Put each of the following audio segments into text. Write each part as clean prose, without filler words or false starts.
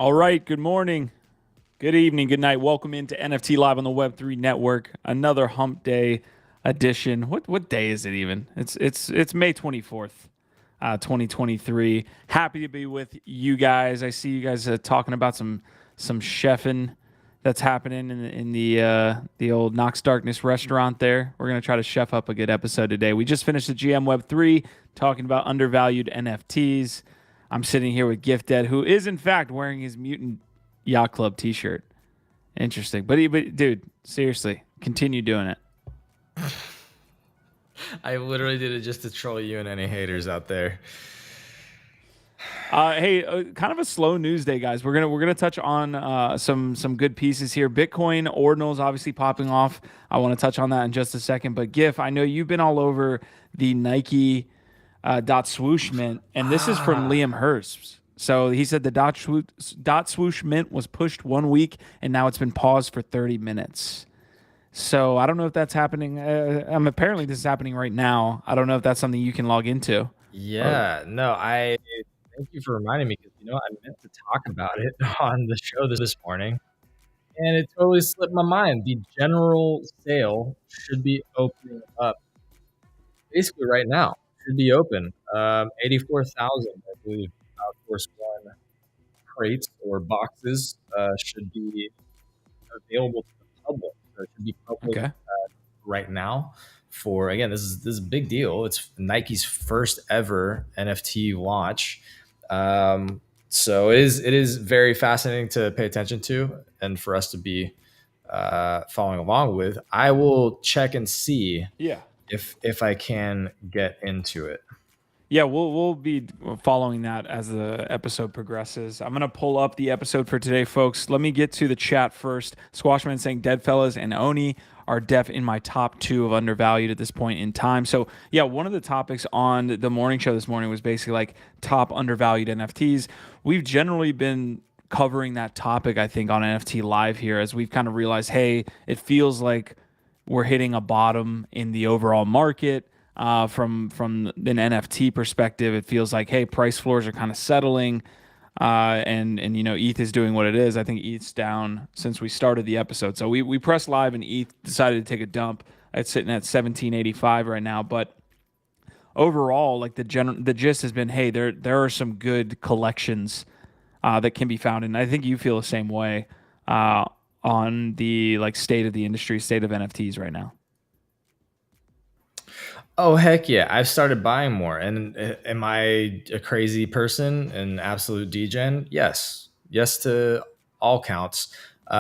All right. Good morning. Good evening. Good night. Welcome into NFT Live on the Web3 Network. Another Hump Day edition. What day is it even? It's May 24th, 2023. Happy to be with you guys. I see you guys talking about some chefing that's happening in the old Knox Darkness restaurant there. We're gonna try to chef up a good episode today. We just finished the GM Web3 talking about undervalued NFTs. I'm sitting here with Gift Dead, who is in fact wearing his Mutant Yacht Club T-shirt. Interesting, but dude, seriously, continue doing it. I literally did it just to troll you and any haters out there. Hey, kind of a slow news day, guys. We're gonna touch on some good pieces here. Bitcoin Ordinals obviously popping off. I want to touch on that in just a second. But Gif, I know you've been all over the Nike Swoosh Mint, and this is from Liam Hurst. So he said the Swoosh Mint was pushed 1 week, and now it's been paused for 30 minutes. So I don't know if that's happening. Apparently this is happening right now. I don't know if that's something you can log into. Yeah, no, I thank you for reminding me because I meant to talk about it on the show this morning, and it totally slipped my mind. The general sale should be opening up basically right now. Should be open. 84,000, I believe, Force One crates or boxes should be available to the public. So it should be public Okay. right now. For again, this is a big deal. It's Nike's first ever NFT launch. So it is very fascinating to pay attention to, and for us to be following along with. I will check and see Yeah. if I can get into it. Yeah, we'll be following that as the episode progresses. I'm gonna pull up the episode for today, folks. Let me get to the chat first. Squashman saying Deadfellas and Oni are def in my top two of undervalued at this point in time. So yeah, one of the topics on the morning show this morning was basically like top undervalued NFTs. We've generally been covering that topic, I think, on NFT Live here as we've kind of realized, hey, it feels like we're hitting a bottom in the overall market. From an NFT perspective, it feels like, hey, price floors are kind of settling, and ETH is doing what it is. I think ETH's down since we started the episode. So we pressed live and ETH decided to take a dump. It's sitting at 1785 right now, but overall, like the gist has been, hey, there are some good collections that can be found, and I think you feel the same way on the like state of the industry, state of NFTs right now. Oh heck yeah! I've started buying more. And am I a crazy person, an absolute degen? Yes, yes to all counts. But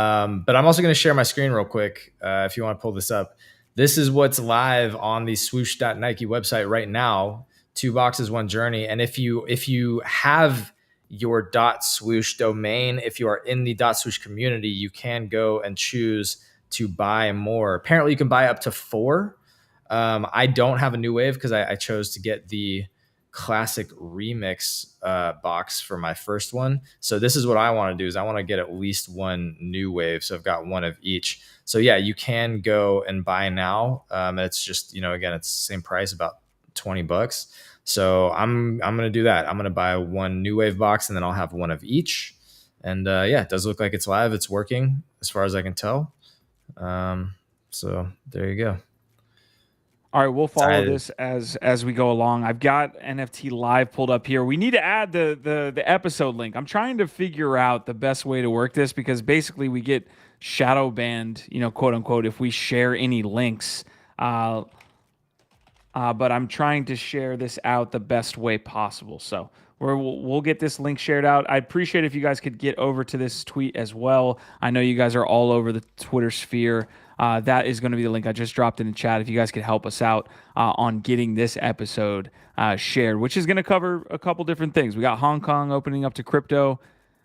I'm also going to share my screen real quick. If you want to pull this up, this is what's live on the Swoosh.Nike website right now. 2 boxes, 1 journey. And if you have your .swoosh domain, if you are in the .swoosh community, you can go and choose to buy more. Apparently, you can buy up to 4. I don't have a new wave because I chose to get the classic remix box for my first one. So this is what I want to do is I want to get at least 1 new wave. So I've got 1 of each. So yeah, you can go and buy now. It's just, again, it's the same price, about $20. So I'm going to do that. I'm going to buy 1 new wave box and then I'll have 1 of each. And yeah, it does look like it's live. It's working as far as I can tell. So there you go. All right, we'll follow this as we go along. I've got NFT Live pulled up here. We need to add the episode link. I'm trying to figure out the best way to work this because basically we get shadow banned, quote unquote, if we share any links. But I'm trying to share this out the best way possible. So we'll get this link shared out. I'd appreciate if you guys could get over to this tweet as well. I know you guys are all over the Twitter sphere. That is going to be the link I just dropped in the chat. If you guys could help us out on getting this episode shared, which is going to cover a couple different things. We got Hong Kong opening up to crypto,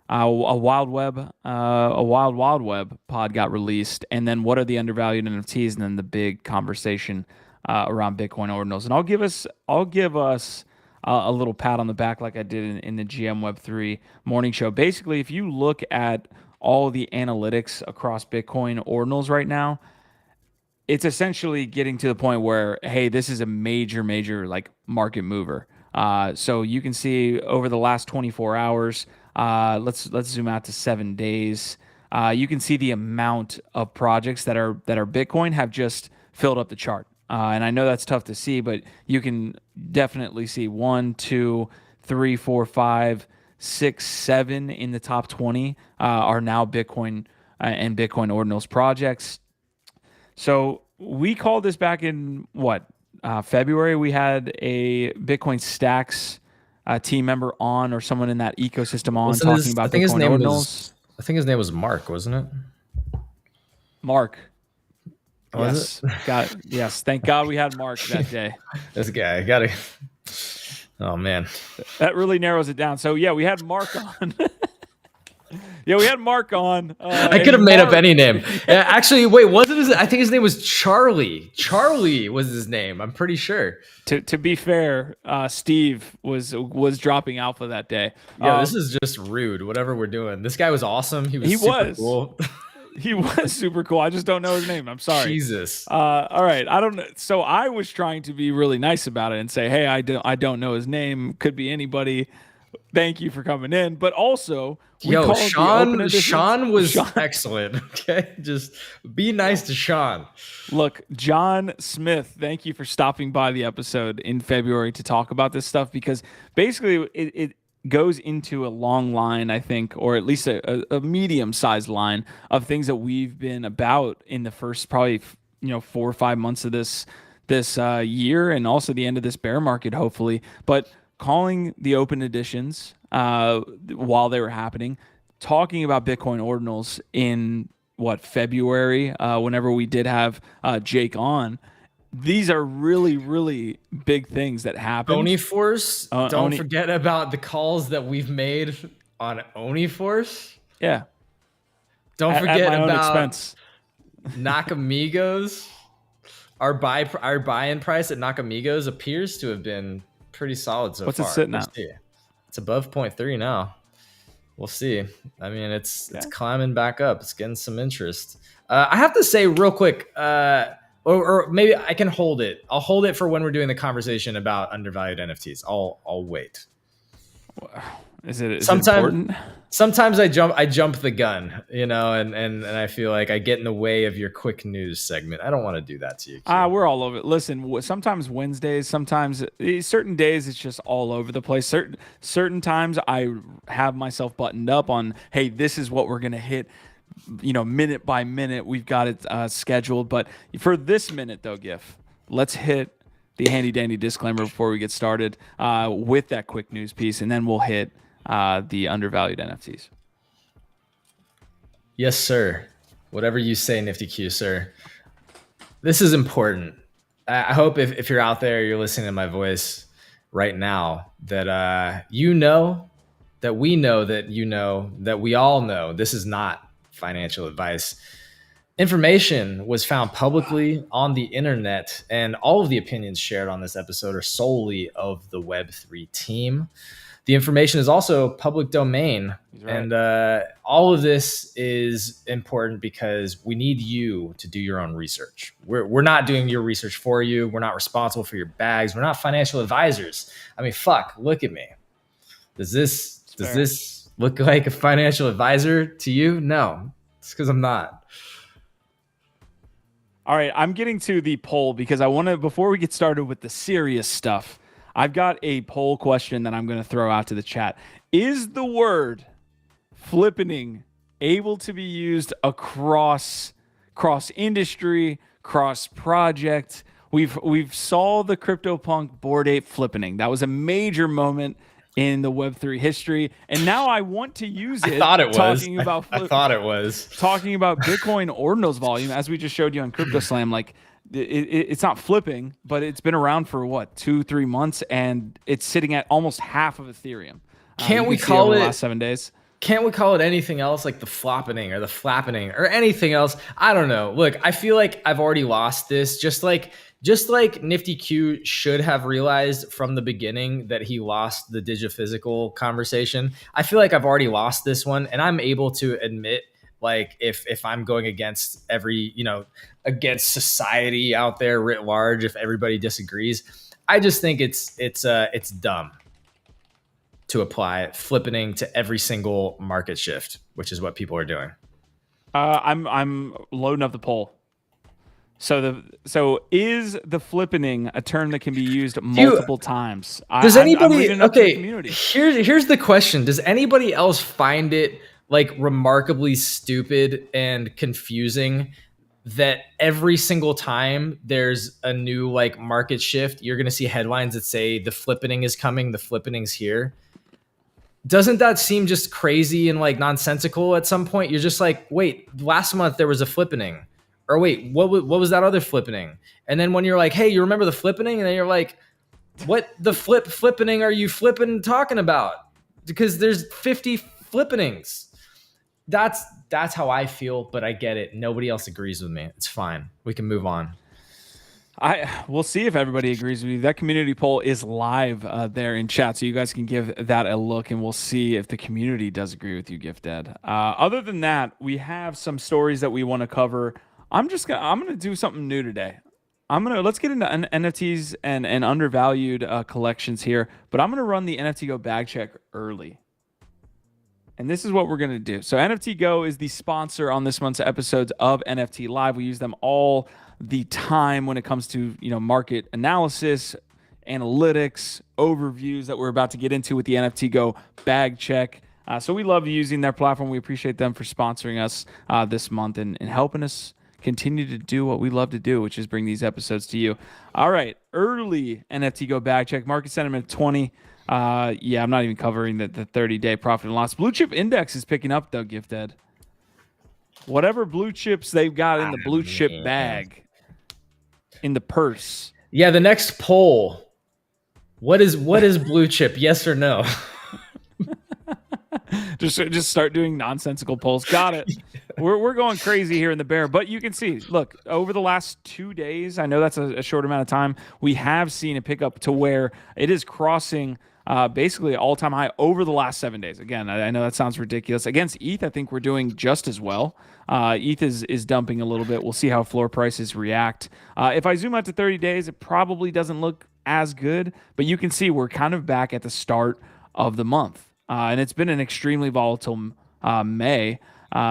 a wild web pod got released, and then what are the undervalued NFTs, and then the big conversation around Bitcoin ordinals. And I'll give us a little pat on the back like I did in the GM Web3 morning show. Basically, if you look at all the analytics across Bitcoin ordinals right now, it's essentially getting to the point where, hey, this is a major like market mover. So you can see over the last 24 hours, Let's zoom out to 7 days. You can see the amount of projects that are Bitcoin have just filled up the chart. And I know that's tough to see, but you can definitely see 1, 2, 3, 4, 5, 6, 7 in the top 20 are now Bitcoin and Bitcoin Ordinals projects. So we called this back in what, February. We had a Bitcoin Stacks team member on, or someone in that ecosystem on, Wasn't talking his? I about think his Bitcoin name Ordinals. was. I think his name was Mark, wasn't it? Mark. Was Yes. Got it. Yes. Thank God we had Mark that day. This guy, I gotta. Oh man, That really narrows it down. So yeah, we had Mark on. Yeah, we had Mark on. I could have made up any name. Actually, wait, wasn't his? I think his name was Charlie. Charlie was his name. I'm pretty sure. To be fair, Steve was dropping alpha that day. Yeah, this is just rude. Whatever we're doing, this guy was awesome. He He super was. cool. He was super cool. I just don't know his name. I'm sorry. Jesus. All right. I don't know. So I was trying to be really nice about it and say, hey, I don't know his name. Could be anybody. Thank you for coming in. But also, Yo, Sean was excellent. Okay, just be nice to Sean. Look, John Smith, thank you for stopping by the episode in February to talk about this stuff, because basically it goes into a long line, I think, or at least a medium-sized line of things that we've been about in the first probably 4 or 5 months of this year, and also the end of this bear market, hopefully. But calling the open editions while they were happening, talking about Bitcoin Ordinals in February, whenever we did have Jake on. These are really, really big things that happen. Oniforce. Don't forget about the calls that we've made on Oniforce. Yeah. Don't forget at my about own expense. Nakamigos. Our buy-in price at Nakamigos appears to have been pretty solid so far. What's it sitting at? It's above 0.3 now. We'll see. I mean, it's climbing back up. It's getting some interest. I have to say real quick, or maybe I can hold it. I'll hold it for when we're doing the conversation about undervalued NFTs. I'll wait. Is it important? Sometimes I jump the gun, and I feel like I get in the way of your quick news segment. I don't want to do that to you. We're all over it. Listen, sometimes Wednesdays, sometimes certain days it's just all over the place. Certain times I have myself buttoned up on, hey, this is what we're gonna hit. Minute by minute, we've got it scheduled. But for this minute, though, GIF, let's hit the handy dandy disclaimer before we get started with that quick news piece, and then we'll hit the undervalued NFTs. Yes, sir. Whatever you say, Nifty Q, sir. This is important. I hope if you're out there, you're listening to my voice right now, that that we know that we all know this is not financial advice. Information was found publicly on the internet, and all of the opinions shared on this episode are solely of the Web3 team. The information is also public domain. Right. And all of this is important because we need you to do your own research. We're not doing your research for you. We're not responsible for your bags. We're not financial advisors. I mean, look at me. Does this look like a financial advisor to you? No, it's because I'm not. All right, I'm getting to the poll because I want to, before we get started with the serious stuff, I've got a poll question that I'm going to throw out to the chat. Is the word flippening able to be used across industry, cross project? We've saw the CryptoPunk Bored Ape flippening. That was a major moment in the Web3 history, and now I want to use it. I thought it was talking about talking about Bitcoin Ordinals volume, as we just showed you on CryptoSlam. Like it's not flipping, but it's been around for 2-3 months, and it's sitting at almost half of Ethereum. Can't we call it the last 7 days? Can't we call it anything else, like the floppening or the flappening or anything else? I don't know. Look, I feel like I've already lost this. Just like Nifty Q should have realized from the beginning that he lost the digiphysical conversation. I feel like I've already lost this one, and I'm able to admit, like, if I'm going against against society out there writ large, if everybody disagrees, I just think it's dumb. to apply flippening to every single market shift, which is what people are doing. I'm loading up the poll. So is the flippening a term that can be used multiple times? Does I'm anybody leaving it up to the community. Here's the question. Does anybody else find it like remarkably stupid and confusing that every single time there's a new like market shift, you're gonna see headlines that say the flippening is coming, the flippening's here? Doesn't that seem just crazy and like nonsensical at some point? You're just like, wait, last month there was a flippening. Or wait, what was that other flippening? And then when you're like, hey, you remember the flippening? And then you're like, what the flippening are you flipping talking about? Because there's 50 flippenings. That's how I feel, but I get it. Nobody else agrees with me. It's fine. We can move on. We'll see if everybody agrees with you. That community poll is live there in chat, so you guys can give that a look, and we'll see if the community does agree with you, Gifted. Other than that, we have some stories that we want to cover. I'm gonna do something new today. Let's get into NFTs and undervalued collections here, but I'm gonna run the NFT Go Bagcheck early. And this is what we're going to do. So NFT Go is the sponsor on this month's episodes of NFT Live. We use them all the time when it comes to, market analysis, analytics, overviews that we're about to get into with the NFT Go Bagcheck. So we love using their platform. We appreciate them for sponsoring us this month and helping us continue to do what we love to do, which is bring these episodes to you. All right, early NFT Go Bagcheck, market sentiment 20. I'm not even covering the 30-day profit and loss. Blue chip index is picking up though, Gifted. Whatever blue chips they've got in the blue chip bag, in the purse. Yeah, the next poll. What is blue chip? Yes or no? just start doing nonsensical polls. Got it. We're going crazy here in the bear, but you can see, look, over the last 2 days, I know that's a short amount of time, we have seen a pickup to where it is crossing basically all-time high over the last 7 days. Again, I know that sounds ridiculous. Against ETH, I think we're doing just as well. ETH is dumping a little bit. We'll see how floor prices react. If I zoom out to 30 days, it probably doesn't look as good, but you can see we're kind of back at the start of the month. And it's been an extremely volatile May.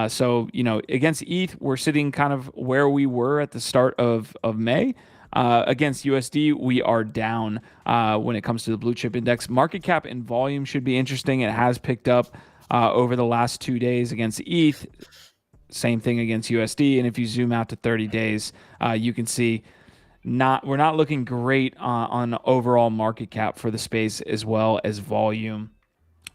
So, against ETH, we're sitting kind of where we were at the start of May. Against USD, we are down when it comes to the blue chip index. Market cap and volume should be interesting. It has picked up over the last 2 days against ETH. Same thing against USD. And if you zoom out to 30 days, you can see we're not looking great on overall market cap for the space as well as volume.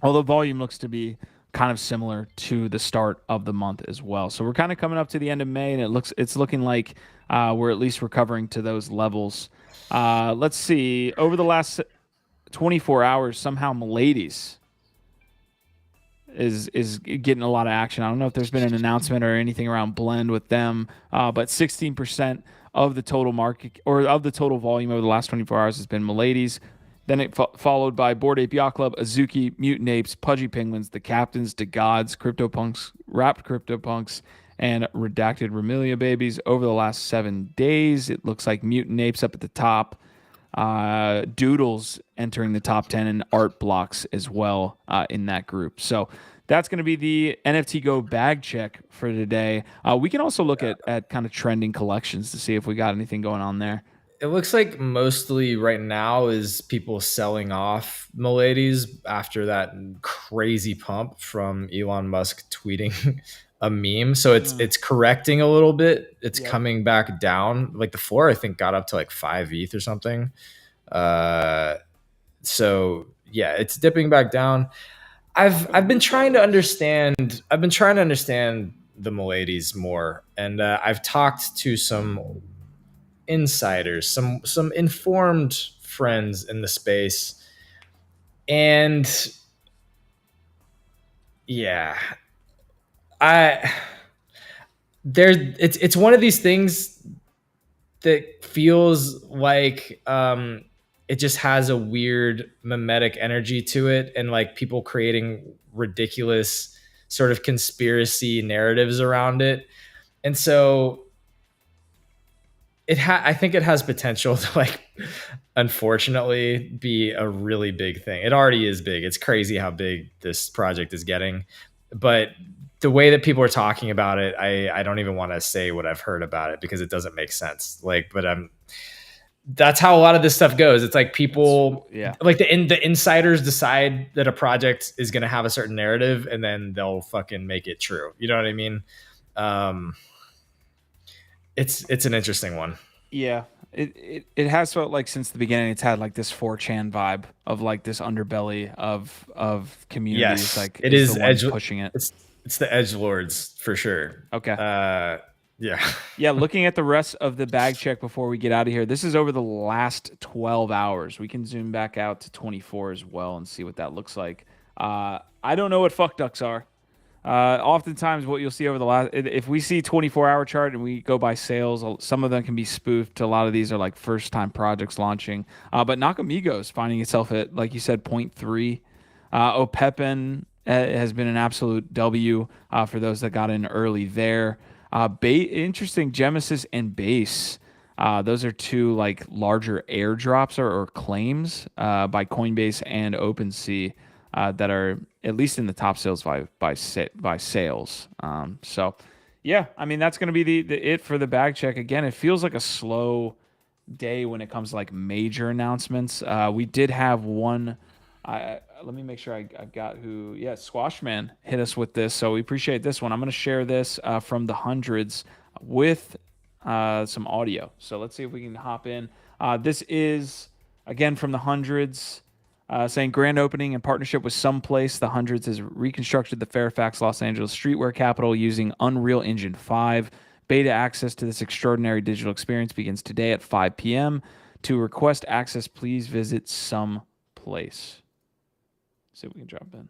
Although volume looks to be kind of similar to the start of the month as well. So we're kind of coming up to the end of May, and it's looking like we're at least recovering to those levels. Let's see. Over the last 24 hours, somehow Milady's is getting a lot of action. I don't know if there's been an announcement or anything around blend with them, but 16% of the total market or of the total volume over the last 24 hours has been Milady's. Then it followed by Bored Ape Yacht Club, Azuki, Mutant Apes, Pudgy Penguins, The Captains, The Gods, CryptoPunks, Wrapped CryptoPunks, and Redacted Remilia Babies. Over the last 7 days, it looks like Mutant Apes up at the top, Doodles entering the top 10, and Art Blocks as well in that group. So that's going to be the NFT Go Bagcheck for today. We can also look at kind of trending collections to see if we got anything going on there. It looks like mostly right now is people selling off Milady's after that crazy pump from Elon Musk tweeting a meme. So it's correcting a little bit. It's coming back down. Like the floor, I think, got up to like 5 ETH or something. So yeah, it's dipping back down. I've been trying to understand. I've been trying to understand the Milady's more, and I've talked to some insiders, some informed friends in the space, and yeah, it's one of these things that feels like it just has a weird mimetic energy to it, and like people creating ridiculous sort of conspiracy narratives around it. And so I think it has potential to like, unfortunately, be a really big thing. It already is big. It's crazy how big this project is getting, but the way that people are talking about it, I don't even want to say what I've heard about it because it doesn't make sense. Like, but that's how a lot of this stuff goes. It's like people, like the insiders decide that a project is going to have a certain narrative, and then they'll fucking make it true. You know what I mean? Um, it's an interesting one. Yeah. It has felt like since the beginning it's had like this 4chan vibe of like this underbelly of communities. Yes, Like it is is the one pushing it. It's the edge lords for sure. Okay. Yeah. Yeah, looking at the rest of the bag check before we get out of here. This is over the last 12 hours. We can zoom back out to 24 as well and see what that looks like. I don't know what fuck ducks are. Oftentimes what you'll see over the last, if we see 24-hour chart and we go by sales, some of them can be spoofed. A lot of these are like first time projects launching. But Nakamigos finding itself at, like you said, 0.3. OPEPE has been an absolute W for those that got in early there. Interesting, Genesis and Base. Those are two like larger airdrops or claims by Coinbase and OpenSea that are at least in the top sales by sales. So, yeah, I mean that's going to be the it for the bag check. Again, it feels like a slow day when it comes to like major announcements. We did have one. Let me make sure I've got who. Yeah, Squashman hit us with this, so we appreciate this one. I'm going to share this from the hundreds with some audio. So let's see if we can hop in. This is again from the hundreds. Saying grand opening in partnership with Someplace, the Hundreds has reconstructed the Fairfax, Los Angeles streetwear capital using Unreal Engine 5. Beta access to this extraordinary digital experience begins today at 5 p.m. To request access, please visit Someplace. See if we can jump in.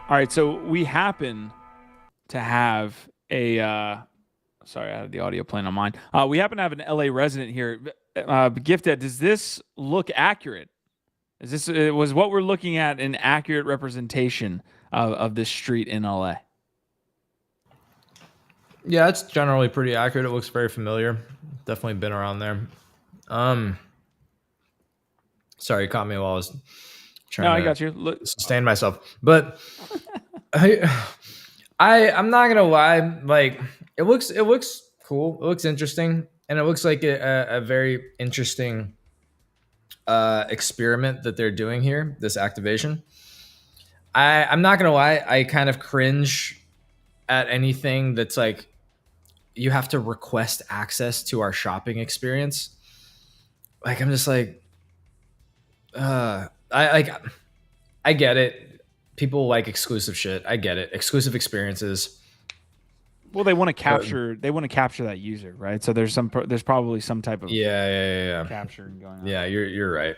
All right, so we happen to have a. Sorry, I had the audio playing on mine. We happen to have an LA resident here. Gifted, does this look accurate? Is this was what we're looking at an accurate representation of this street in LA? Yeah, it's generally pretty accurate. It looks very familiar. Definitely been around there. Sorry, you caught me while I was trying I got you. Sustain myself. But I'm not gonna lie, like it looks cool. It looks interesting, and it looks like a very interesting experiment that they're doing here. This activation. I'm not gonna lie, I kind of cringe at anything that's like you have to request access to our shopping experience. Like I'm just like, I get it. People like exclusive shit. I get it. Exclusive experiences. Well, they want to capture. They want to capture that user, right? So there's probably some type of capturing going on. Yeah, you're right.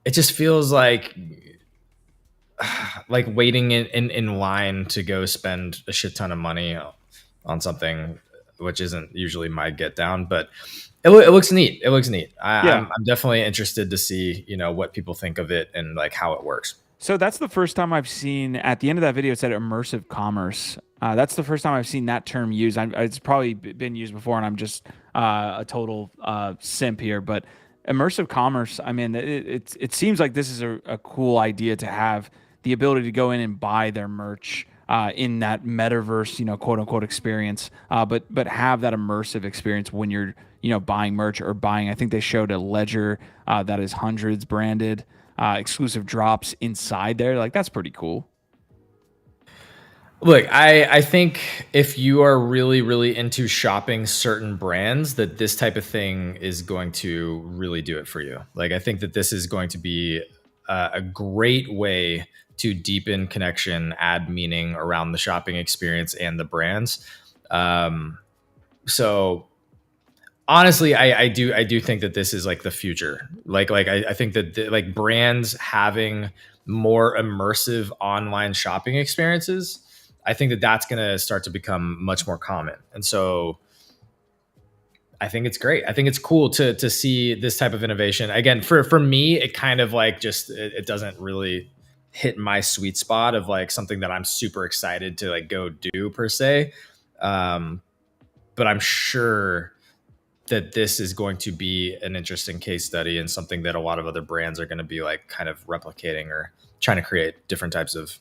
It just feels like waiting in line to go spend a shit ton of money on something, which isn't usually my get down, but it looks neat. It looks neat. I'm definitely interested to see, what people think of it and like how it works. So that's the first time I've seen, at the end of that video, it said immersive commerce. That's the first time I've seen that term used. It's probably been used before, and I'm just a total simp here. But immersive commerce, I mean, it seems like this is a cool idea to have the ability to go in and buy their merch in that metaverse, quote unquote experience, but have that immersive experience when you're, buying merch or buying. I think they showed a ledger that is hundreds branded, exclusive drops inside there. Like that's pretty cool. Look, I think if you are really, really into shopping certain brands, that this type of thing is going to really do it for you. Like, I think that this is going to be a great way to deepen connection, add meaning around the shopping experience and the brands. So honestly, I do think that this is like the future. I think that like brands having more immersive online shopping experiences, I think that that's going to start to become much more common. And so I think it's great. I think it's cool to see this type of innovation. Again, for me, it kind of like just it doesn't really hit my sweet spot of like something that I'm super excited to like go do per se. But I'm sure that this is going to be an interesting case study and something that a lot of other brands are going to be like kind of replicating or trying to create different types of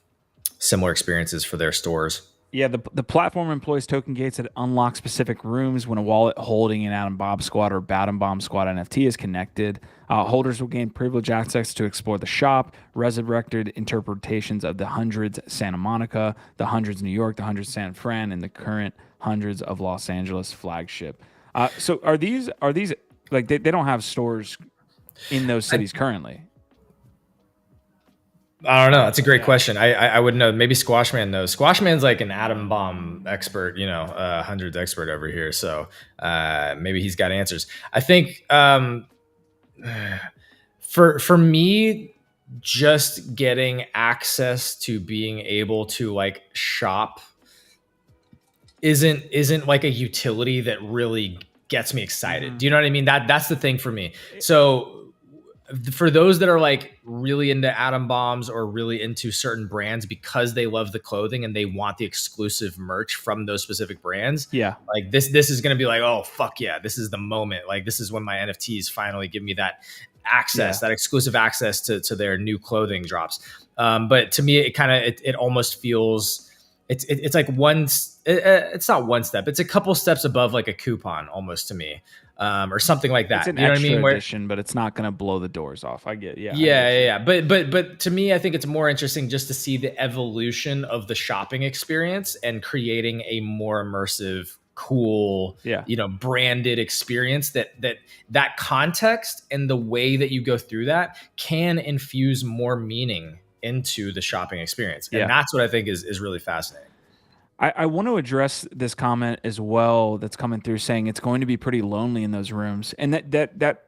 similar experiences for their stores. Yeah, the platform employs token gates that unlock specific rooms when a wallet holding an Atom Bomb Squad or Batom Bomb Squad NFT is connected. Holders will gain privileged access to explore the shop, resurrected interpretations of the hundreds Santa Monica, the hundreds New York, the hundreds San Fran, and the current hundreds of Los Angeles flagship. So are these like they don't have stores in those cities currently? I don't know. That's a great question. I wouldn't know. Maybe Squashman knows. Squashman's like an atom bomb expert, hundreds expert over here. So maybe he's got answers. I think for me, just getting access to being able to like shop isn't like a utility that really gets me excited. Do you know what I mean? That's the thing for me. So for those that are like really into atom bombs or really into certain brands because they love the clothing and they want the exclusive merch from those specific brands. Yeah. Like this is going to be like, oh, fuck yeah. This is the moment. Like this is when my NFTs finally give me that access, that exclusive access to their new clothing drops. But to me, it almost feels, it's like it's not one step. It's a couple steps above like a coupon almost to me. Or something like that. It's an extra edition, but it's not going to blow the doors off. I get, yeah. But to me, I think it's more interesting just to see the evolution of the shopping experience and creating a more immersive, cool, branded experience that context and the way that you go through that can infuse more meaning into the shopping experience. And that's what I think is really fascinating. I want to address this comment as well that's coming through saying it's going to be pretty lonely in those rooms. And that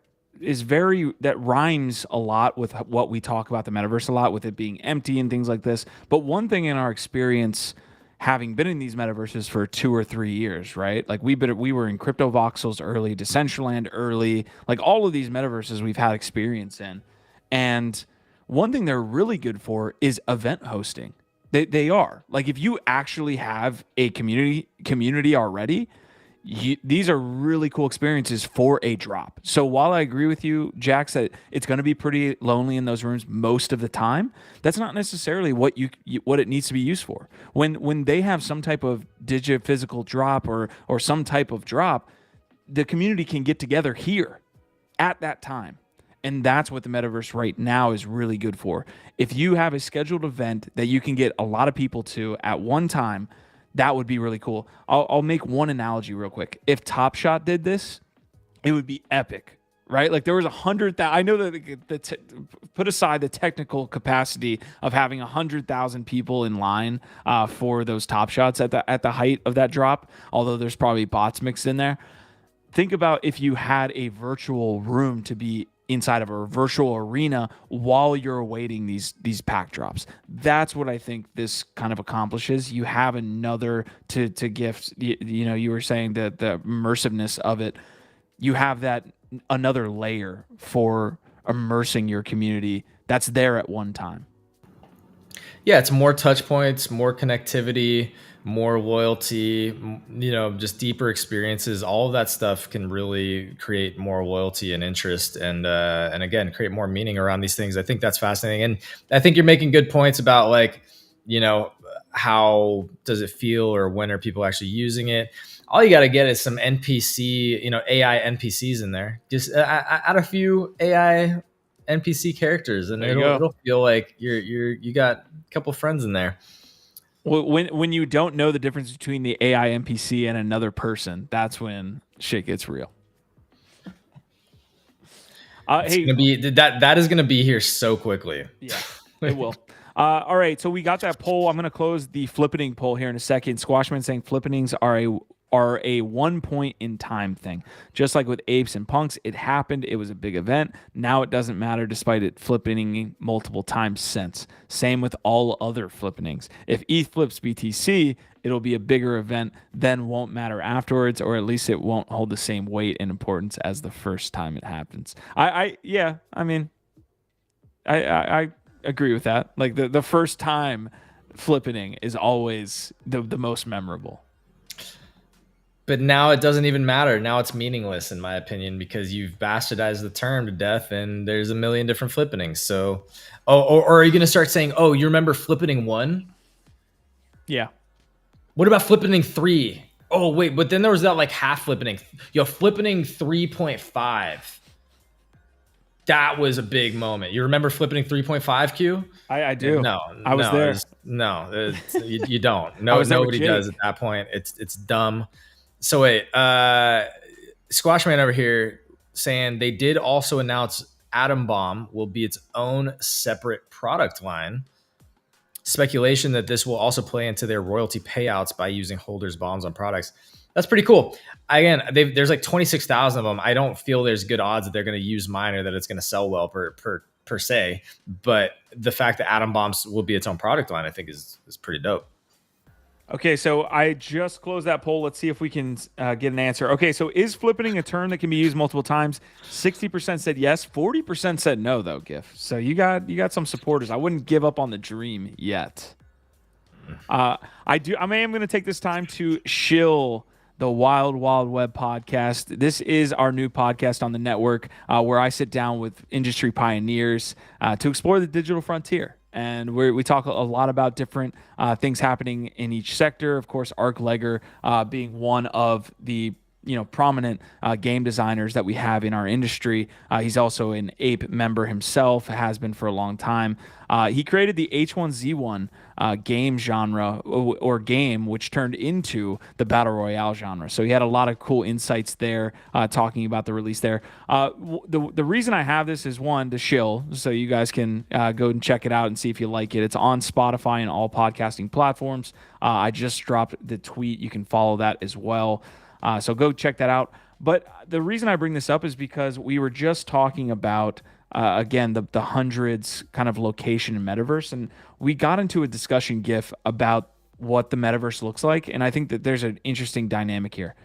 rhymes a lot with what we talk about the metaverse a lot, with it being empty and things like this. But one thing in our experience, having been in these metaverses for 2 or 3 years, right? Like we were in Crypto Voxels early, Decentraland early, like all of these metaverses we've had experience in. And one thing they're really good for is event hosting. They are. Like if you actually have a community already, these are really cool experiences for a drop. So while I agree with you, Jax, that it's going to be pretty lonely in those rooms most of the time, that's not necessarily what what it needs to be used for. When they have some type of physical drop or some type of drop, the community can get together here at that time. And that's what the metaverse right now is really good for. If you have a scheduled event that you can get a lot of people to at one time, that would be really cool. I'll make one analogy real quick. If Top Shot did this, it would be epic, right? Like there was 100,000. I know that put aside the technical capacity of having 100,000 people in line for those Top Shots at the height of that drop, although there's probably bots mixed in there. Think about if you had a virtual room to be inside of a virtual arena while you're awaiting these pack drops. That's what I think this kind of accomplishes. You have another to gift. You were saying that the immersiveness of it. You have that another layer for immersing your community that's there at one time. Yeah, it's more touch points, more connectivity, more loyalty, just deeper experiences. All of that stuff can really create more loyalty and interest and again, create more meaning around these things. I think that's fascinating. And I think you're making good points about like, how does it feel or when are people actually using it? All you got to get is some NPC, AI NPCs in there. Just add a few AI NPC characters and it'll feel like you got a couple friends in there. When you don't know the difference between the AI NPC and another person, that's when shit gets real. That is gonna be here so quickly. Yeah, it will. All right, so we got that poll. I'm gonna close the flippening poll here in a second. Squashman saying flippenings are are a one point in time thing. Just like with apes and punks, it happened, it was a big event. Now it doesn't matter despite it flipping multiple times since. Same with all other flippings. If ETH flips BTC, it'll be a bigger event, then won't matter afterwards, or at least it won't hold the same weight and importance as the first time it happens. I agree with that. Like the first time flipping is always the most memorable. But now it doesn't even matter. Now it's meaningless, in my opinion, because you've bastardized the term to death, and there's a million different flippings. So, or are you going to start saying, "Oh, you remember flipping 1? Yeah. What about flipping 3? Oh, wait, but then there was that like half flipping. Yo, flipping 3.5. That was a big moment. You remember flipping 3.5, Q? I do. No, I was there. You don't. No, nobody does at that point. It's dumb. So wait, Squashman over here saying they did also announce Atom Bomb will be its own separate product line. Speculation that this will also play into their royalty payouts by using holders' bombs on products. That's pretty cool. Again, there's like 26,000 of them. I don't feel there's good odds that they're going to use mine or that it's going to sell well per se. But the fact that Atom Bombs will be its own product line, I think is pretty dope. Okay, so I just closed that poll. Let's see if we can get an answer. Okay, so is flipping a term that can be used multiple times? 60% said yes. 40% said no, though, GIF. So you got some supporters. I wouldn't give up on the dream yet. I am going to take this time to shill the Wild Wild Web podcast. This is our new podcast on the network where I sit down with industry pioneers to explore the digital frontier. And we talk a lot about different things happening in each sector. Of course, Ark Legger being one of the prominent game designers that we have in our industry. He's also an ape member himself, has been for a long time. He created the H1Z1 game genre or game, which turned into the Battle Royale genre. So he had a lot of cool insights there talking about the release there. The reason I have this is, one, to shill, so you guys can go and check it out and see if you like it. It's on Spotify and all podcasting platforms. I just dropped the tweet. You can follow that as well. So go check that out. But the reason I bring this up is because we were just talking about, again, the hundreds kind of location in Metaverse. And we got into a discussion, GIF, about what the Metaverse looks like. And I think that there's an interesting dynamic here.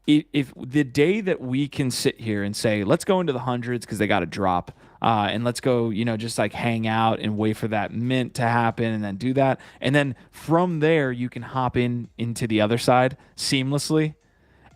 If the day that we can sit here and say, let's go into the hundreds because they got to drop, and let's go, just like hang out and wait for that mint to happen and then do that. And then from there, you can hop into the other side seamlessly.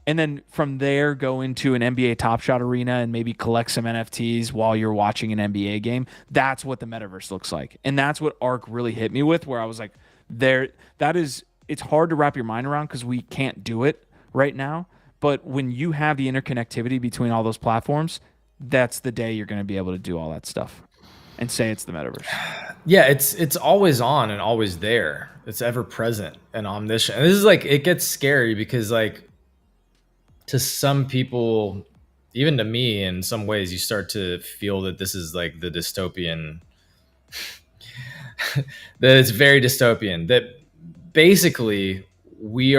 And then from there, go into an NBA Top Shot arena and maybe collect some NFTs while you're watching an NBA game. That's what the Metaverse looks like. And that's what Ark really hit me with, where I was like, it's hard to wrap your mind around because we can't do it right now. But when you have the interconnectivity between all those platforms, that's the day you're going to be able to do all that stuff and say it's the Metaverse. Yeah, it's always on and always there. It's ever present and omniscient. And this is like, it gets scary because like, to some people, even to me, in some ways, you start to feel that this is like the dystopian, that it's very dystopian, that basically we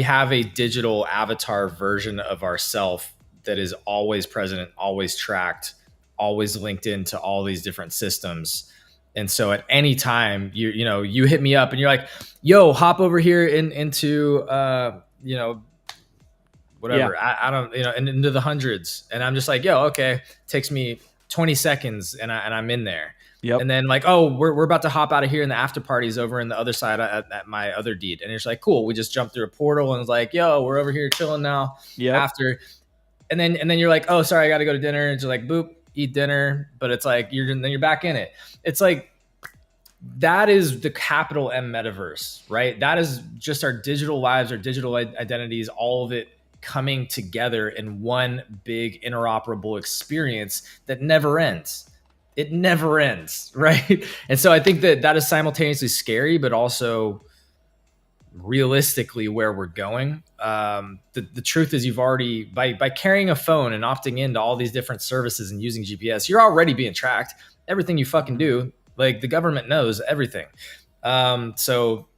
have a digital avatar version of ourself that is always present, always tracked, always linked into all these different systems. And so at any time, you hit me up and you're like, yo, hop over here into, whatever. Yeah. I don't, and into the hundreds. And I'm just like, yo, okay. Takes me 20 seconds and I'm in there. Yep. And then like, oh, we're about to hop out of here and the after party's over in the other side at my other deed. And it's like, cool. We just jumped through a portal and it's like, yo, we're over here chilling now. Yeah. After. And then you're like, oh, sorry, I got to go to dinner. And it's like, boop, eat dinner. But it's like, then you're back in it. It's like, that is the capital M metaverse, right? That is just our digital lives, our digital identities, all of it coming together in one big interoperable experience that never ends. It never ends, right? And so I think that is simultaneously scary, but also realistically where we're going. The truth is you've already, by carrying a phone and opting into all these different services and using GPS, you're already being tracked. Everything you fucking do, like the government knows everything. So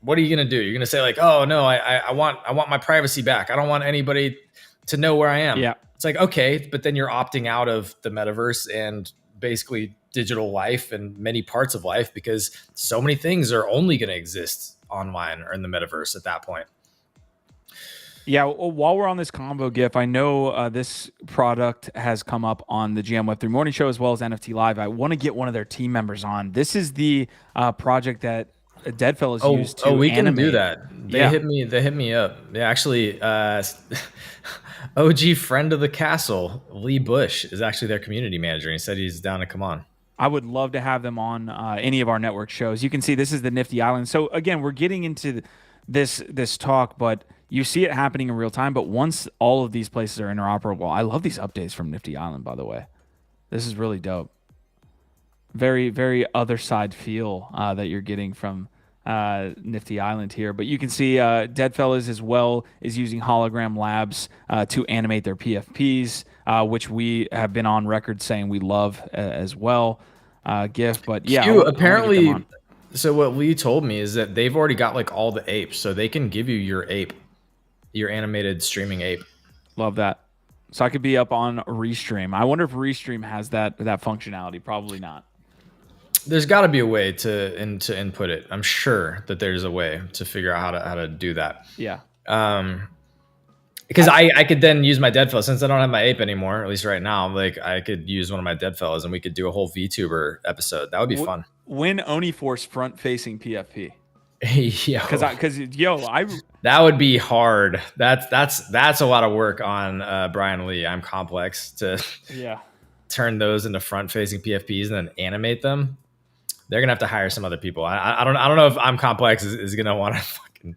what are you going to do? You're going to say like, oh no, I want my privacy back. I don't want anybody to know where I am. Yeah. It's like, okay, but then you're opting out of the metaverse and basically digital life and many parts of life, because so many things are only going to exist online or in the metaverse at that point. Yeah, while we're on this combo GIF, I know this product has come up on the GM Web3 Morning Show as well as NFT Live. I want to get one of their team members on. This is the project that Deadfellas used to we animate. can do that. They hit me up. Yeah, actually, OG friend of the castle, Lee Bush, is actually their community manager. He said he's down to come on. I would love to have them on any of our network shows. You can see this is the Nifty Island. So again, we're getting into this talk, but you see it happening in real time. But once all of these places are interoperable, I love these updates from Nifty Island, by the way. This is really dope. Very, very other side feel that you're getting from Nifty Island here. But you can see Deadfellas as well is using Hologram Labs to animate their PFPs, which we have been on record saying we love as well. GIF, but yeah. Apparently, so what Lee told me is that they've already got like all the apes, so they can give you your ape, your animated streaming ape. Love that. So I could be up on Restream. I wonder if Restream has that functionality. Probably not. There's got to be a way to input it. I'm sure that there's a way to figure out how to do that. Yeah. Because I could then use my Deadfellas, since I don't have my ape anymore, at least right now. Like I could use one of my Deadfellas and we could do a whole VTuber episode. That would be fun. When Oniforce front facing PFP. Yeah. Because that would be hard. That's a lot of work on Brian Lee. I'm complex to turn those into front facing PFPs and then animate them. They're gonna have to hire some other people. I don't know if I'm complex is gonna want to fucking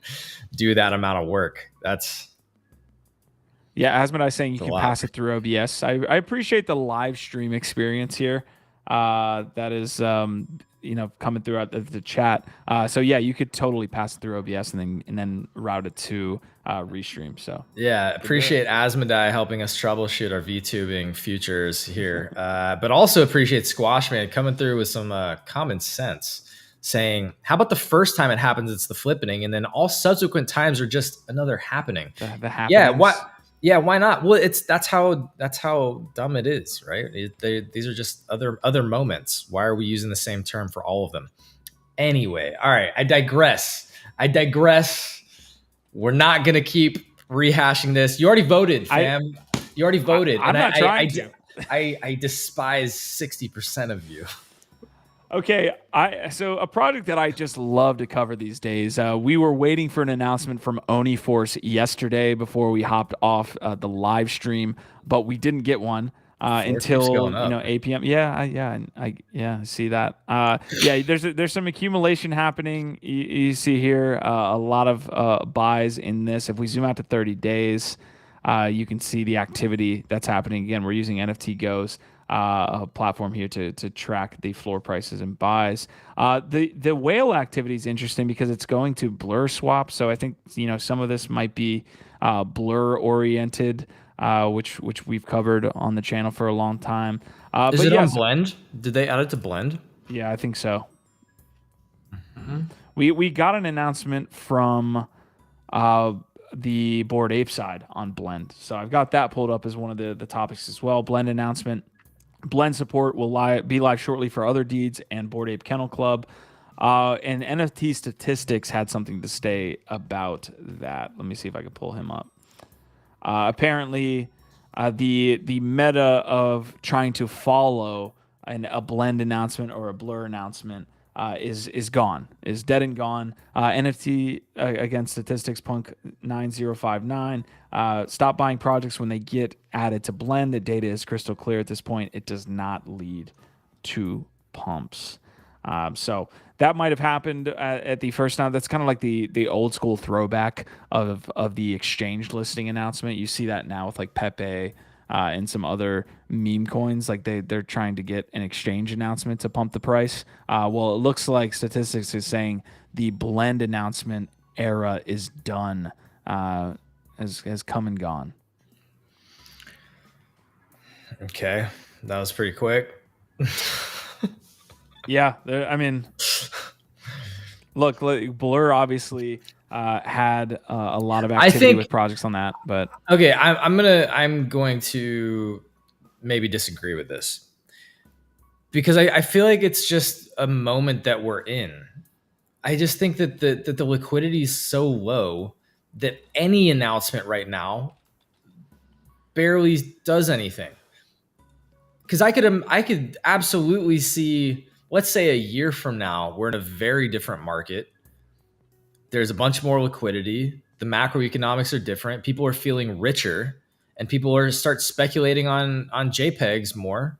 do that amount of work. That's Asmodai is saying you can pass it through OBS. I appreciate the live stream experience here. That is coming throughout the chat. So yeah, you could totally pass it through OBS and then route it to Restream. So yeah, appreciate Asmodai helping us troubleshoot our VTubing futures here. But also appreciate Squash Man coming through with some common sense, saying, how about the first time it happens, it's the flippening, and then all subsequent times are just another happening. The happenings. Yeah, why not? Well, that's how dumb it is, right? These are just other moments. Why are we using the same term for all of them? Anyway, all right, I digress. We're not gonna keep rehashing this. You already voted, fam. You already voted. I'm not trying to. I despise 60% of you. Okay, so a project that I just love to cover these days. We were waiting for an announcement from Oniforce yesterday before we hopped off the live stream, but we didn't get one until 8 p.m. I see that. There's some accumulation happening. You see here a lot of buys in this. If we zoom out to 30 days, you can see the activity that's happening. Again, we're using NFT Go's. A platform here to track the floor prices and buys. The whale activity is interesting because it's going to blur swap. So I think some of this might be blur oriented, which we've covered on the channel for a long time. Is it on Blend? Did they add it to Blend? Yeah, I think so. Mm-hmm. We got an announcement from the Bored Ape side on Blend, so I've got that pulled up as one of the topics as well. Blend announcement. Blend support will be live shortly for Other Deeds and Bored Ape Kennel Club. And NFT Statistics had something to say about that. Let me see if I can pull him up. Apparently, the meta of trying to follow a Blend announcement or a Blur announcement is gone, is dead and gone. NFT again, Statistics Punk 9059. Stop buying projects when they get added to Blend. The data is crystal clear at this point. It does not lead to pumps. So that might have happened at the first time. That's kind of like the old school throwback of the exchange listing announcement. You see that now with like PEPE and some other meme coins. Like they're trying to get an exchange announcement to pump the price. Well, it looks like Statistics is saying the Blend announcement era is done, has come and gone. Okay, that was pretty quick. Yeah, I mean, Look, Blur obviously had a lot of I activity with think projects on that, but okay, I'm going to maybe disagree with this because I feel like it's just a moment that we're in. I just think that the liquidity is so low that any announcement right now barely does anything. Because I could absolutely see, let's say a year from now, we're in a very different market. There's a bunch more liquidity. The macroeconomics are different. People are feeling richer, and people are start speculating on JPEGs more.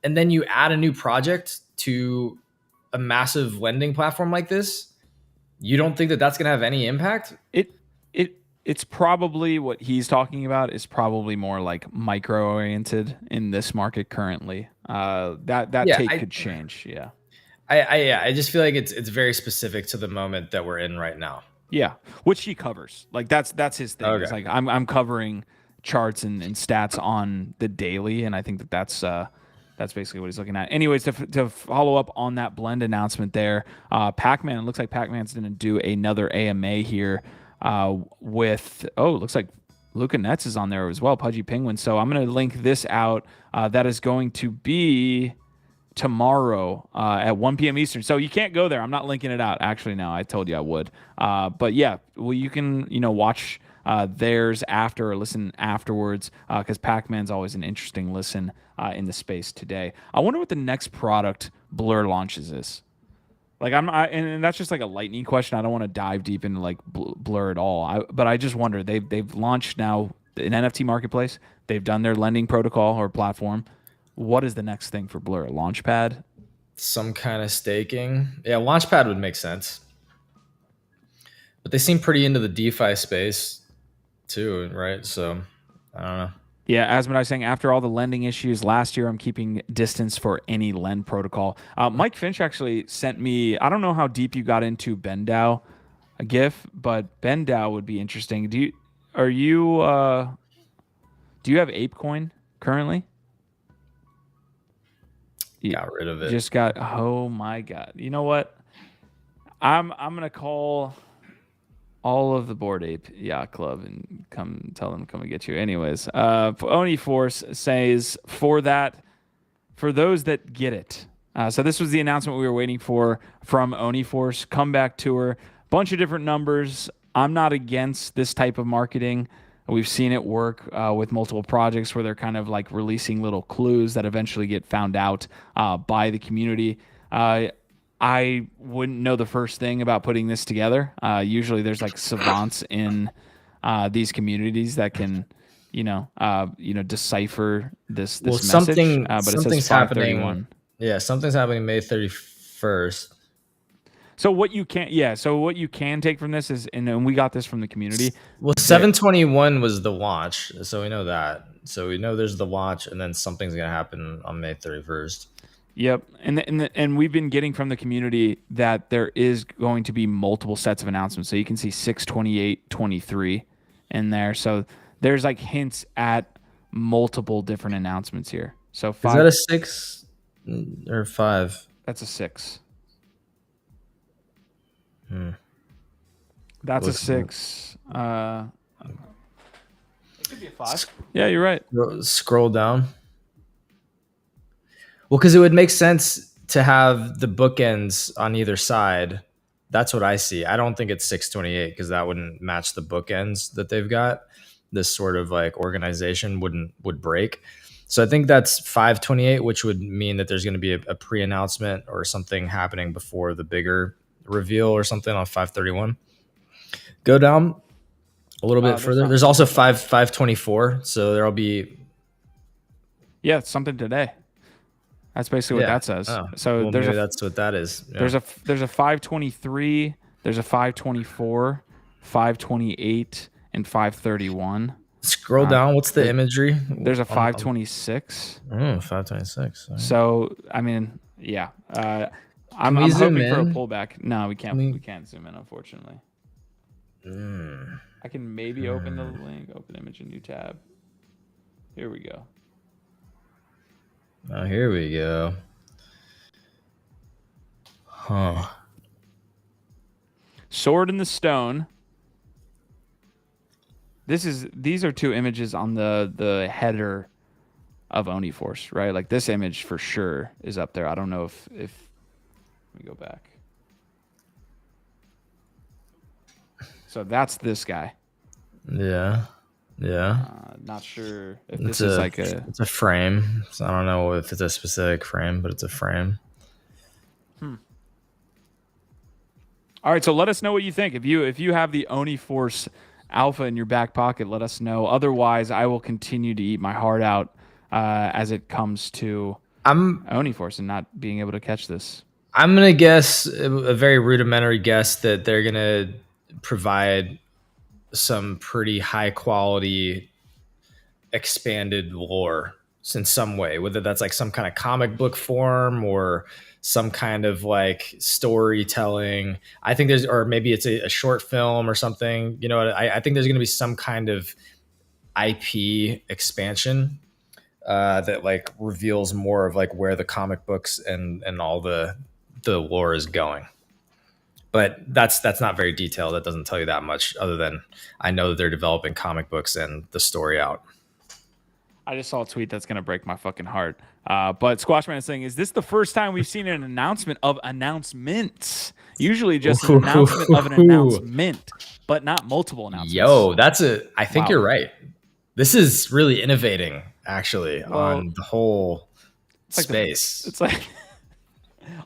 And then you add a new project to a massive lending platform like this. You don't think that that's going to have any impact? it it it's probably what he's talking about is probably more like micro oriented in this market currently. That Yeah, take could change. Yeah. yeah, I just feel like it's very specific to the moment that we're in right now. Yeah, which he covers. Like that's his thing. Is Okay. like I'm covering charts and stats on the daily, and I think that that's basically what he's looking at. Anyways, to follow up on that blend announcement there, Pac-Man. It looks like Pac-Man's going to do another AMA here with it looks like Luca Nets is on there as well. Pudgy Penguin. So I'm going to link this out. That is going to be tomorrow at 1 p.m. Eastern. So you can't go there. I'm not linking it out. Actually, no, I told you I would. But yeah, well, you can watch theirs after or listen afterwards because Pac-Man's always an interesting listen in the space today. I wonder what the next product Blur launches is. Like and that's just like a lightning question. I don't want to dive deep into like Blur at all. But I just wonder they've launched now an NFT marketplace. They've done their lending protocol or platform. What is the next thing for Blur? Launchpad? Some kind of staking. Yeah, Launchpad would make sense. But they seem pretty into the DeFi space too, right? So I don't know. Yeah, as I was saying, after all the lending issues last year, I'm keeping distance for any lend protocol. Mike Finch actually sent me. I don't know how deep you got into BenDAO, a GIF, but BenDAO would be interesting. Are you do you have ApeCoin currently? You Got rid of it. just got. Oh my god! You know what? I'm gonna call all of the Bored Ape Yacht Club and tell them to come and get you. Anyways, Oni Force says for those that get it. So this was the announcement we were waiting for from Oni Force comeback tour. Bunch of different numbers. I'm not against this type of marketing. We've seen it work with multiple projects where they're kind of like releasing little clues that eventually get found out by the community. I wouldn't know the first thing about putting this together. Usually, there's like savants in these communities that can, decipher this Well, message. But it says something's 531. happening. Yeah, something's happening May 31st. So what you can take from this is, and we got this from the community. Well, 721 was the launch, so we know that. So we know there's the launch, and then something's gonna happen on May 31st. Yep, and we've been getting from the community that there is going to be multiple sets of announcements. So you can see 628, 23 in there. So there's like hints at multiple different announcements here. So Is that a 6 or 5? That's a 6. That's a Looks 6. It could be a 5. Yeah, you're right. Scroll down. Well, because it would make sense to have the bookends on either side. That's what I see. I don't think it's 628 because that wouldn't match the bookends that they've got. This sort of like organization would break. So I think that's 528, which would mean that there's going to be a pre-announcement or something happening before the bigger reveal or something on 531. Go down a little bit further. There's also 524. So there'll be it's something today. That's basically what that says. Oh, so well, maybe that's what that is. Yeah. There's a 523, there's a 524, 528, and 531. Scroll down. What's the imagery? There's a 526. 526. Right. So I mean, yeah. I'm hoping for a pullback. No, we can't. We can't zoom in, unfortunately. I can maybe open the link, open image, a new tab. Here we go. Oh, here we go. Huh. Sword in the Stone. These are two images on the header of Oniforce, right? Like this image for sure is up there. I don't know if let me go back. So that's this guy. Yeah. Yeah. Not sure if It's this is like a it's a frame. So I don't know if it's a specific frame, but it's a frame. All right, so let us know what you think. If you have the Oniforce Alpha in your back pocket, let us know. Otherwise, I will continue to eat my heart out as it comes to I'm Oniforce and not being able to catch this. I'm gonna guess a very rudimentary guess that they're gonna provide some pretty high quality expanded lore in some way, whether that's like some kind of comic book form or some kind of like storytelling. I think there's, or maybe it's a short film or something. You know, I think there's going to be some kind of IP expansion that like reveals more of like where the comic books and all the lore is going. But that's not very detailed. That doesn't tell you that much, other than I know that they're developing comic books and the story out. I just saw a tweet that's gonna break my fucking heart. But Squashman is saying, "Is this the first time we've seen an announcement of announcements? Usually just an announcement of an announcement, but not multiple announcements." Yo, I think Wow. you're right. This is really innovating, actually, Well, on the whole like space. it's like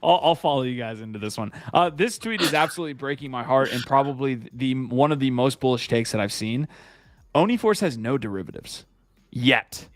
I'll follow you guys into this one. This tweet is absolutely breaking my heart and probably the one of the most bullish takes that I've seen. Oniforce has no derivatives yet.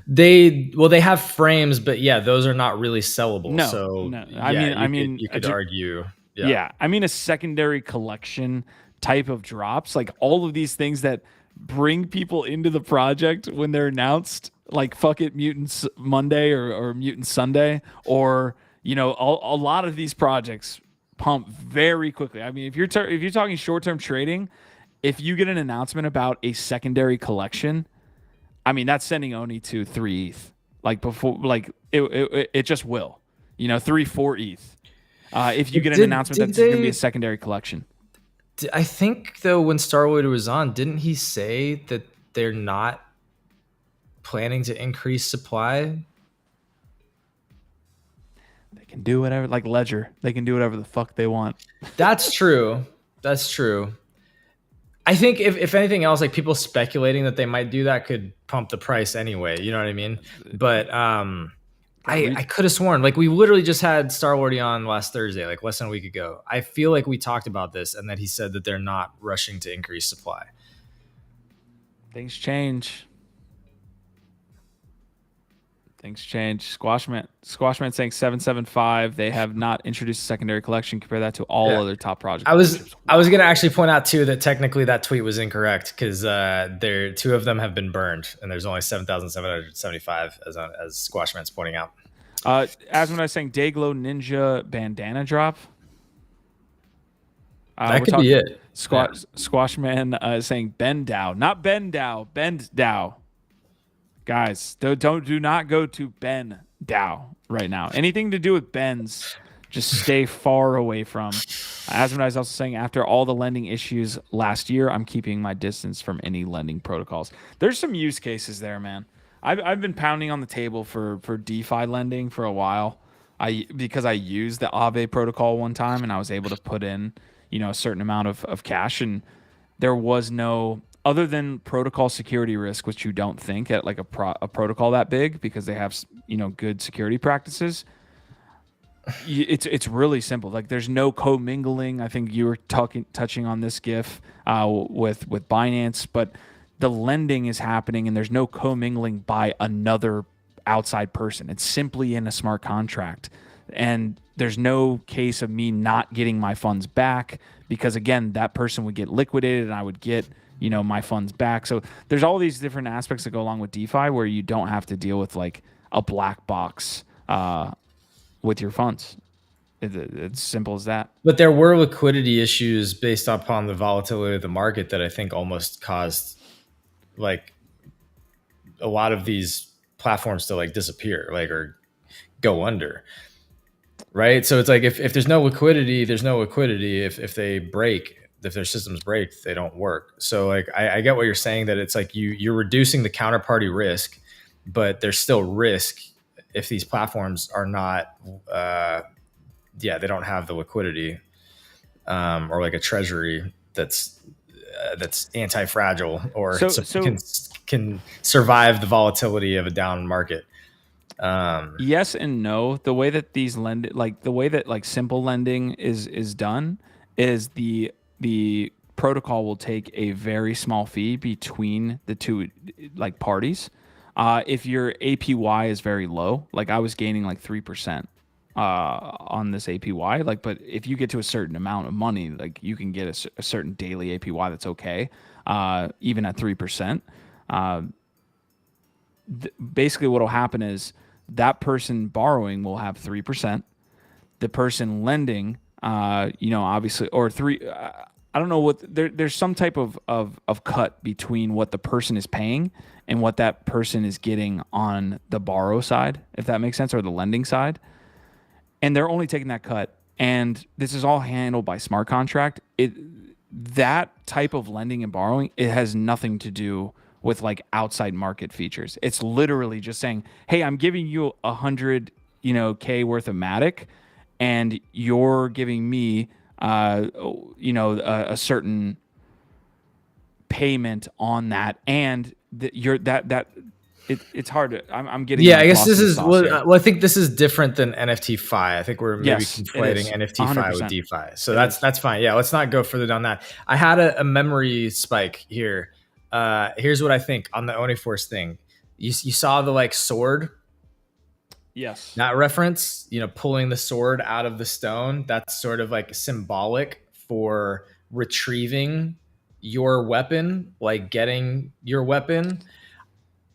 They have frames, but yeah, those are not really sellable. No, so no. yeah, I mean, you could argue. yeah. I mean, a secondary collection type of drops, like all of these things that bring people into the project when they're announced, like fuck it, Mutants Monday or Mutant Sunday, or a lot of these projects pump very quickly. I mean, if you're talking short term trading, if you get an announcement about a secondary collection, I mean, that's sending Oni to 3 ETH. Like before, like it just will. 3, 4 ETH. If you get an announcement that there's going to be a secondary collection. I think though, when Starwood was on, didn't he say that they're not planning to increase supply? They can do whatever, like Ledger. They can do whatever the fuck they want. That's true. That's true. I think if anything else, like people speculating that they might do that could pump the price anyway. You know what I mean? But I could have sworn, like, we literally just had Starwardy on last Thursday, like less than a week ago. I feel like we talked about this and that he said that they're not rushing to increase supply. Things change. Squashman saying 775. They have not introduced a secondary collection. Compare that to all other top projects. I was gonna actually point out too that technically that tweet was incorrect because there 2 of them have been burned and there's only 7,775 as Squashman's pointing out. As when I was saying, Dayglow Ninja bandana drop. That could be it. Squashman is saying Ben Dow, not Ben Dow, Bend Dow. Guys, do not go to Ben Dow right now. Anything to do with Ben's, just stay far away from. As I was also saying, after all the lending issues last year, I'm keeping my distance from any lending protocols. There's some use cases there, man. I've been pounding on the table for DeFi lending for a while. Because I used the Aave protocol one time and I was able to put in, a certain amount of cash, and there was no, other than protocol security risk, which you don't think at like a protocol that big because they have good security practices. It's really simple. Like there's no commingling. I think you were touching on this GIF with Binance, but the lending is happening and there's no commingling by another outside person. It's simply in a smart contract, and there's no case of me not getting my funds back because again, that person would get liquidated and I would get my funds back. So there's all these different aspects that go along with DeFi where you don't have to deal with like a black box with your funds. It's simple as that. But there were liquidity issues based upon the volatility of the market that I think almost caused like a lot of these platforms to like disappear, like, or go under. right? So it's like if there's no liquidity, there's no liquidity. If they break, if their systems break, they don't work. So like I get what you're saying, that it's like you're reducing the counterparty risk, but there's still risk if these platforms are not they don't have the liquidity, or like a treasury that's anti-fragile, or can survive the volatility of a down market. Yes and no. The way that these the way that like simple lending is done is the protocol will take a very small fee between the two like parties. If your APY is very low, like I was gaining like 3% on this APY, like, but if you get to a certain amount of money, like you can get a certain daily APY that's okay, even at 3%. Basically, what will happen is that person borrowing will have 3%. The person lending, obviously, or three. I don't know what there's some type of cut between what the person is paying and what that person is getting on the borrow side, if that makes sense, or the lending side. And they're only taking that cut. And this is all handled by smart contract. That type of lending and borrowing, it has nothing to do with like outside market features. It's literally just saying, hey, I'm giving you 100, K worth of Matic, and you're giving me, a certain payment on that, and it's hard to. I'm getting I guess this is well. I think this is different than NFT Fi. I think we're maybe conflating NFT Fi with DeFi. So that's fine. Yeah, let's not go further down that. I had a memory spike here. Here's what I think on the Oniforce thing. You saw the like sword. Yes. That reference, pulling the sword out of the stone. That's sort of like symbolic for retrieving your weapon, like getting your weapon.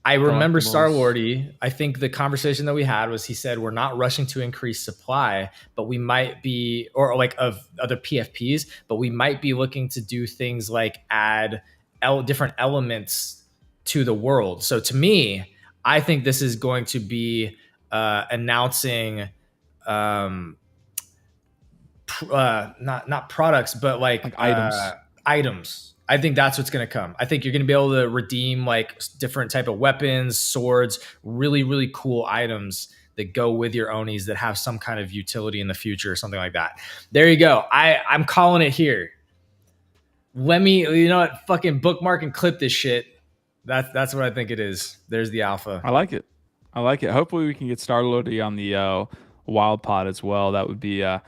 I remember Star-Lordy. I think the conversation that we had was, he said, we're not rushing to increase supply, but we might be, or like of other PFPs, but we might be looking to do things like add different elements to the world. So to me, I think this is going to be announcing not products, but like items. I think that's what's going to come. I think you're going to be able to redeem like different type of weapons, swords, really, really cool items that go with your Onis that have some kind of utility in the future or something like that. There you go. I'm calling it here. Let me, fucking bookmark and clip this shit. That's what I think it is. There's the alpha. I like it. Hopefully we can get Star-Lordy on the Wild Pod as well. That would be a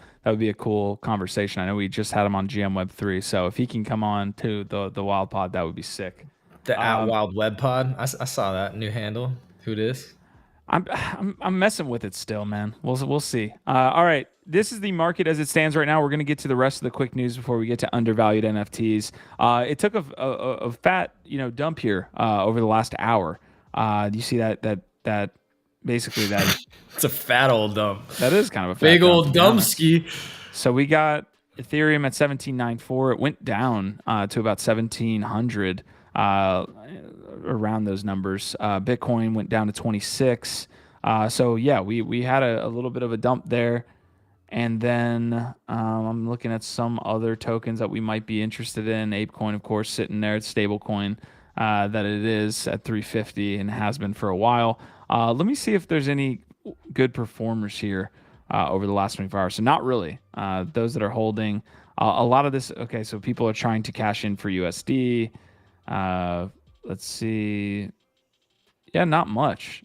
cool conversation. I know we just had him on GM Web3, so if he can come on to the Wild Pod, that would be sick. The at Wild Web Pod. I saw that new handle. Who dis? I'm messing with it still, man. We'll see. All right, this is the market as it stands right now. We're gonna get to the rest of the quick news before we get to undervalued NFTs. It took a fat dump here over the last hour. Do you see that basically that it's a fat old dump. That is kind of a fat big old dumpski. So we got Ethereum at 1794. It went down to about 1700, around those numbers. Bitcoin went down to 26. So yeah, we had a little bit of a dump there. And then I'm looking at some other tokens that we might be interested in. ApeCoin, of course, sitting there. It's stablecoin that it is at 350 and has been for a while. Let me see if there's any good performers here over the last 24 hours. So not really. Those that are holding a lot of this. Okay, so people are trying to cash in for USD. Let's see. Yeah, not much.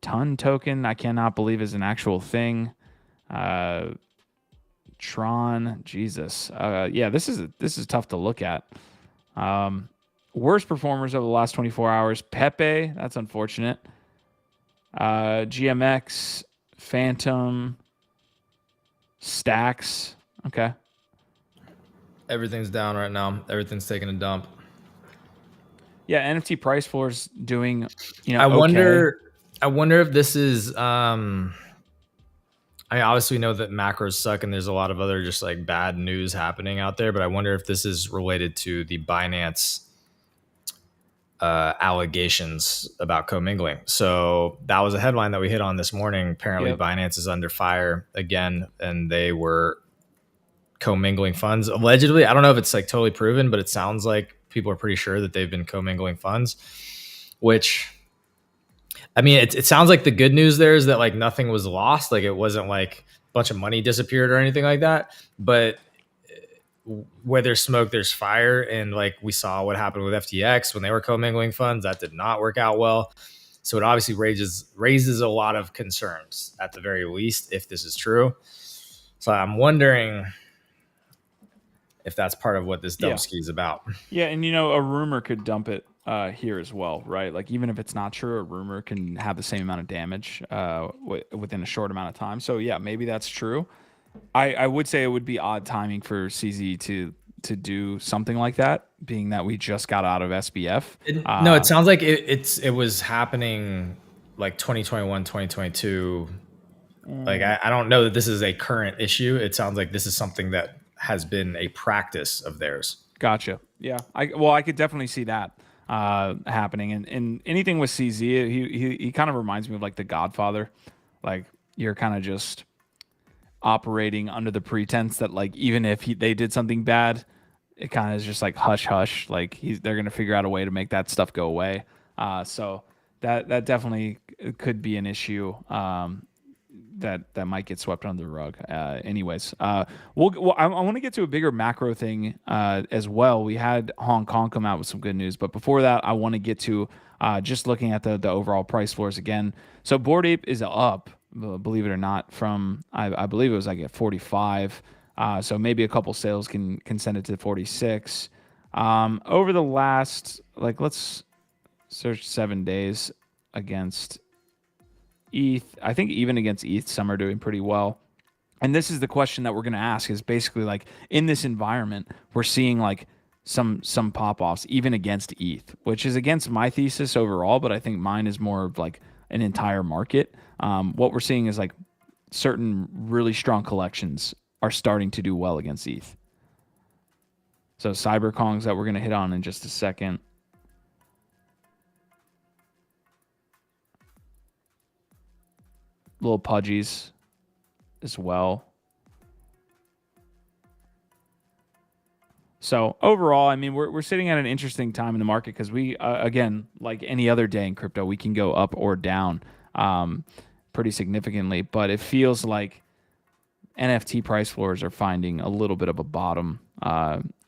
Ton token, I cannot believe is an actual thing. Tron, Jesus. Yeah, this is tough to look at. Worst performers over the last 24 hours. PEPE, that's unfortunate. GMX, Phantom, Stacks. Okay. Everything's down right now. Everything's taking a dump. Yeah, NFT price floors doing, I wonder if this is I obviously know that macros suck and there's a lot of other just like bad news happening out there, but I wonder if this is related to the Binance allegations about commingling. So that was a headline that we hit on this morning. Apparently, Yep. Binance is under fire again, and they were commingling funds allegedly. I don't know if it's like totally proven, but it sounds like people are pretty sure that they've been commingling funds. Which, I mean, it sounds like the good news there is that like nothing was lost. Like it wasn't like a bunch of money disappeared or anything like that. But where there's smoke, there's fire. And like we saw what happened with FTX when they were commingling funds, that did not work out well. So it obviously raises a lot of concerns at the very least, if this is true. So I'm wondering if that's part of what this dump ski is about. Yeah, and you know, a rumor could dump it here as well, right? Like even if it's not true, a rumor can have the same amount of damage within a short amount of time. So yeah, maybe that's true. I would say it would be odd timing for CZ to do something like that, being that we just got out of SBF. No, it sounds like it was happening like 2021, 2022. Like I don't know that this is a current issue. It sounds like this is something that has been a practice of theirs. Gotcha. Yeah. I could definitely see that happening. And anything with CZ, he kind of reminds me of like the Godfather. Like you're kind of just operating under the pretense that like even if they did something bad, it kind of is just like hush hush. Like they're gonna figure out a way to make that stuff go away. So that definitely could be an issue. That might get swept under the rug. Anyways, I want to get to a bigger macro thing as well. We had Hong Kong come out with some good news, but before that, I want to get to just looking at the overall price floors again. So Bored Ape is up, believe it or not, from I believe it was like at 45. So maybe a couple sales can send it to 46. Over the last, like, let's search 7 days against ETH. I think even against ETH, some are doing pretty well. And this is the question that we're going to ask is basically like in this environment, we're seeing like some pop-offs even against ETH, which is against my thesis overall, but I think mine is more of like an entire market. What we're seeing is like certain really strong collections are starting to do well against ETH. So Cyberkongs that we're going to hit on in just a second. Little pudgies as well. So overall, I mean, we're sitting at an interesting time in the market because we, again, like any other day in crypto, we can go up or down pretty significantly. But it feels like NFT price floors are finding a little bit of a bottom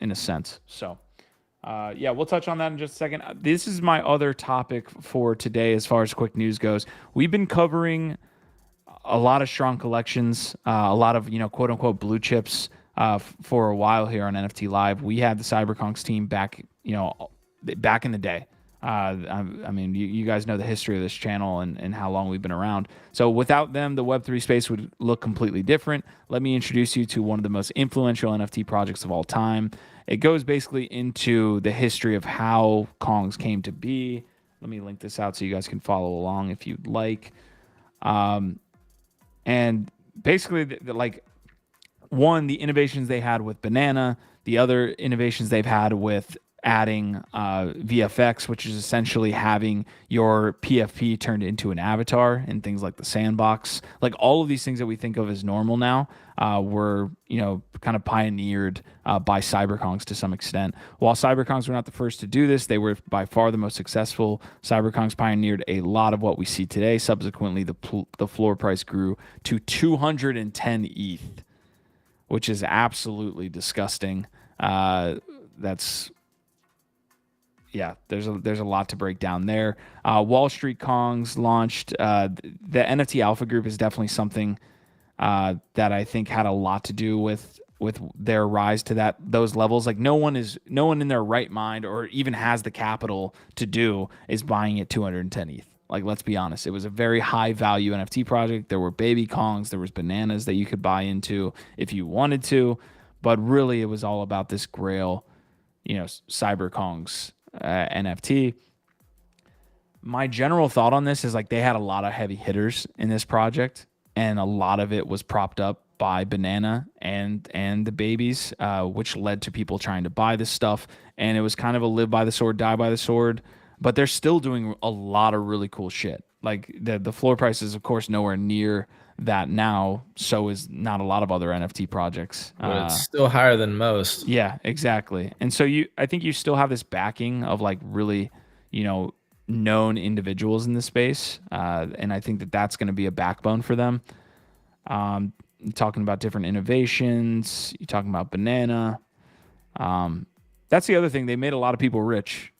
in a sense. So yeah, we'll touch on that in just a second. This is my other topic for today as far as quick news goes. We've been covering a lot of strong collections, a lot of, you know, quote unquote blue chips for a while here on NFT Live. We had the Cyberkongs team back, you know, back in the day. I mean, you guys know the history of this channel and how long we've been around. So without them, the Web3 space would look completely different. Let me introduce you to one of the most influential NFT projects of all time. It goes basically into the history of how Kongs came to be. Let me link this out so you guys can follow along if you'd like. And basically, like, one, the innovations they had with Banana, the other innovations they've had with adding VFX, which is essentially having your PFP turned into an avatar and things like the sandbox. Like all of these things that we think of as normal now were, you know, kind of pioneered by Cyberkongs to some extent. While Cyberkongs were not the first to do this, they were by far the most successful. Cyberkongs pioneered a lot of what we see today. Subsequently, the floor price grew to 210 ETH, which is absolutely disgusting. That's... yeah, there's a lot to break down there. Wall Street Kongs launched. The NFT Alpha Group is definitely something that I think had a lot to do with their rise to those levels. Like no one in their right mind or even has the capital to do is buying at 210 ETH. Like, let's be honest, it was a very high value NFT project. There were baby Kongs, there was bananas that you could buy into if you wanted to, but really it was all about this grail, you know, Cyberkongs NFT. My general thought on this is like they had a lot of heavy hitters in this project, and a lot of it was propped up by Banana and the babies, which led to people trying to buy this stuff. And it was kind of a live by the sword, die by the sword but they're still doing a lot of really cool shit. Like the floor price is of course nowhere near that now. So is not a lot of other NFT projects. But it's still higher than most. Yeah, exactly. And so I think you still have this backing of like really, you know, known individuals in the space, and I think that that's going to be a backbone for them. Talking about different innovations, you're talking about Banana. That's the other thing. They made a lot of people rich,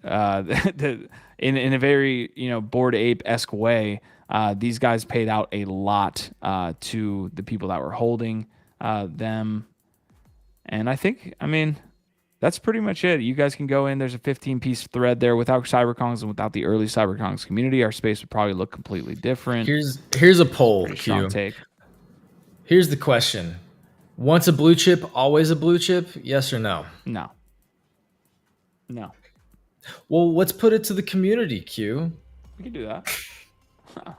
in a very Bored Ape esque way. These guys paid out a lot to the people that were holding them, and I mean, that's pretty much it. You guys can go in. There's a 15-piece thread there. Without CyberKongs and without the early CyberKongs community, our space would probably look completely different. Here's a poll. Pretty strong take. Here's the question: once a blue chip, always a blue chip? Yes or no? No. Well, let's put it to the community, Q. We can do that.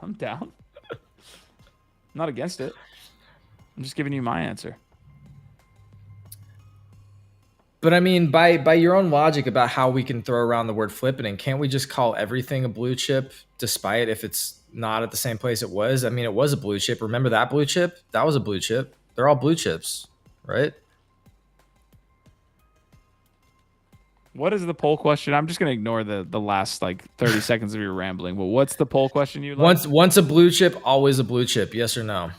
I'm down. I'm not against it. I'm just giving you my answer. But I mean, by your own logic about how we can throw around the word flipping, can't we just call everything a blue chip, despite if it's not at the same place it was? I mean, it was a blue chip. Remember that blue chip? That was a blue chip. They're all blue chips, right? What is the poll question? I'm just going to ignore the last like 30 seconds of your rambling. But what's the poll question you like? Once a blue chip, always a blue chip. Yes or no?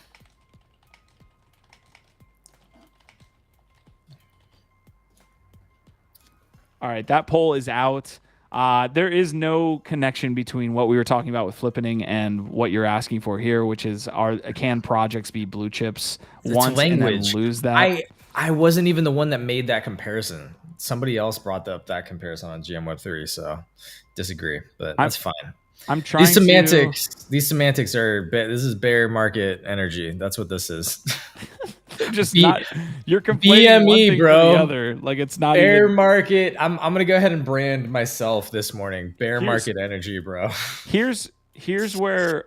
All right, that poll is out. There is no connection between what we were talking about with flippening and what you're asking for here, which is can projects be blue chips once and then lose that? I wasn't even the one that made that comparison. Somebody else brought up that comparison on GM Web3, so disagree, but that's fine. I'm trying These semantics are this is bear market energy. That's what this is. Just not you're complaining BME, one thing bro. The other. Like it's not bear market. I'm gonna go ahead and brand myself this morning. Bear market energy, bro. Here's where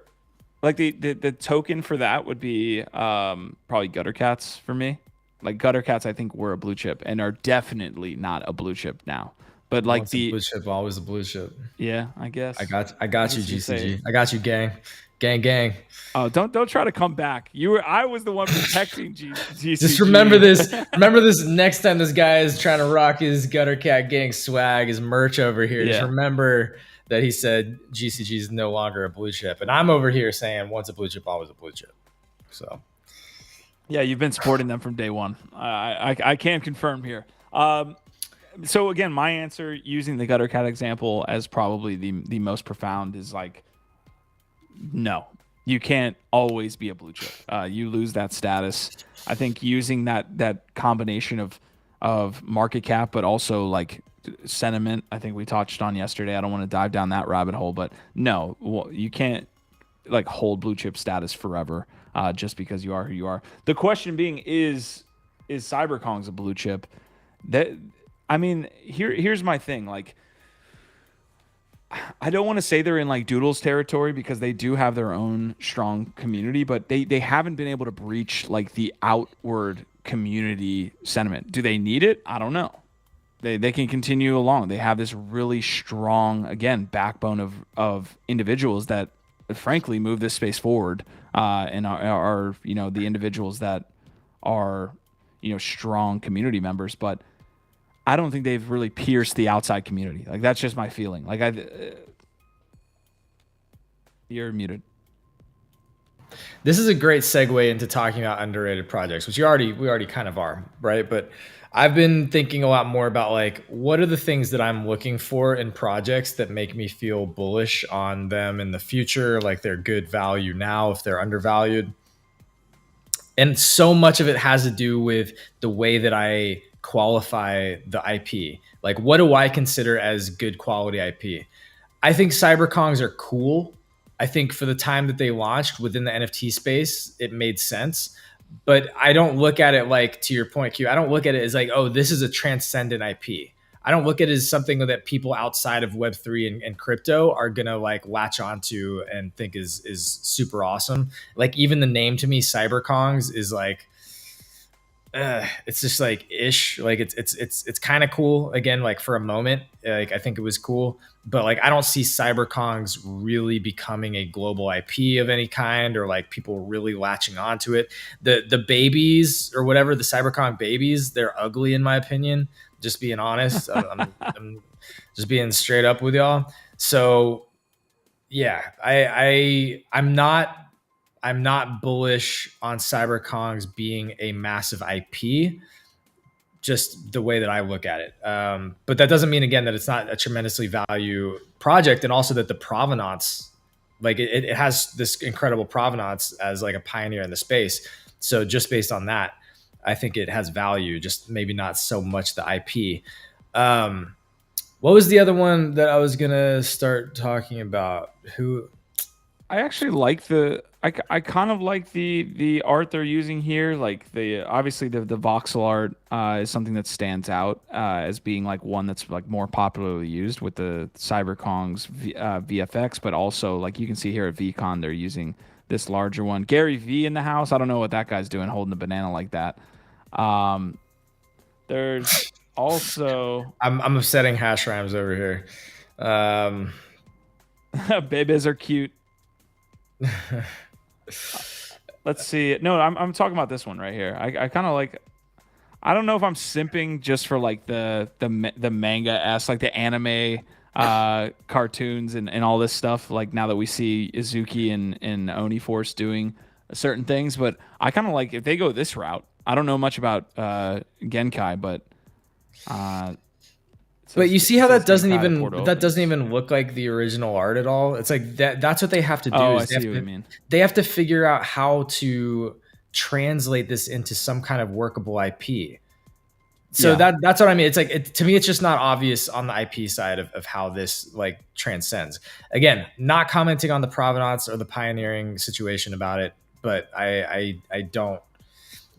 like the token for that would be probably Gutter Cats for me. Like Gutter Cats, I think were a blue chip and are definitely not a blue chip now. But like the blue chip, always a blue chip. Yeah, I guess. I got you, GCG. I got you, gang. Gang. Oh, don't try to come back. I was the one protecting GCG. Just remember this. Remember this next time this guy is trying to rock his Gutter Cat gang swag, his merch over here. Yeah. Just remember that he said GCG is no longer a blue chip. And I'm over here saying once a blue chip, always a blue chip. So yeah, you've been supporting them from day one. I can confirm here. So again, my answer using the Gutter Cat example as probably the most profound is like, no, you can't always be a blue chip. You lose that status. I think using that combination of market cap, but also like sentiment, I think we touched on yesterday. I don't want to dive down that rabbit hole, but no, you can't like hold blue chip status forever just because you are who you are. The question being is CyberKong's a blue chip? I mean, here's my thing. Like, I don't want to say they're in like Doodles territory because they do have their own strong community, but they haven't been able to breach like the outward community sentiment. Do they need it? I don't know. They can continue along. They have this really strong, again, backbone of individuals that frankly move this space forward and are the individuals that are strong community members, but I don't think they've really pierced the outside community. Like that's just my feeling. Like you're muted. This is a great segue into talking about underrated projects, which we already kind of are, right? But I've been thinking a lot more about like what are the things that I'm looking for in projects that make me feel bullish on them in the future, like they're good value now if they're undervalued. And so much of it has to do with the way that I qualify the IP. Like, what do I consider as good quality IP? I think CyberKongs are cool. I think for the time that they launched within the NFT space, it made sense. But I don't look at it like, to your point, Q, I don't look at it as like, oh, this is a transcendent IP. I don't look at it as something that people outside of Web3 and crypto are going to like latch onto and think is super awesome. Like even the name to me, CyberKongs, is like, it's just like ish, like it's kind of cool again, like for a moment, like I think it was cool, but like I don't see cyberkongs really becoming a global IP of any kind, or like people really latching onto it. The babies or whatever, the cyberkong babies, they're ugly in my opinion, just being honest. I'm just being straight up with y'all. So yeah, I'm not bullish on cyberkongs being a massive IP, just the way that I look at it. But that doesn't mean, again, that it's not a tremendously value project, and also that the provenance, like it has this incredible provenance as like a pioneer in the space. So just based on that, I think it has value, just maybe not so much the IP. What was the other one that I was gonna start talking about? Who? I actually like I kind of like the art they're using here. Like the obviously the voxel art is something that stands out as being like one that's like more popularly used with the CyberKong's VFX, but also like you can see here at VCon they're using this larger one. Gary V in the house. I don't know what that guy's doing holding a banana like that. Um, there's also I'm upsetting hash rhymes over here. babies are cute. Let's see. No, I'm talking about this one right here. I kind of like. I don't know if I'm simping just for like the manga s like the anime cartoons and all this stuff. Like now that we see Izuki and Oni Force doing certain things, but I kind of like if they go this route. I don't know much about Genkai, but but you see how that doesn't Genkai even look like the original art at all. It's like that's what they have to do. Oh, is I see what you mean. They have to figure out how to translate this into some kind of workable IP. So Yeah. that's what I mean. It's like to me, it's just not obvious on the IP side of how this like transcends. Again, not commenting on the provenance or the pioneering situation about it, but I don't.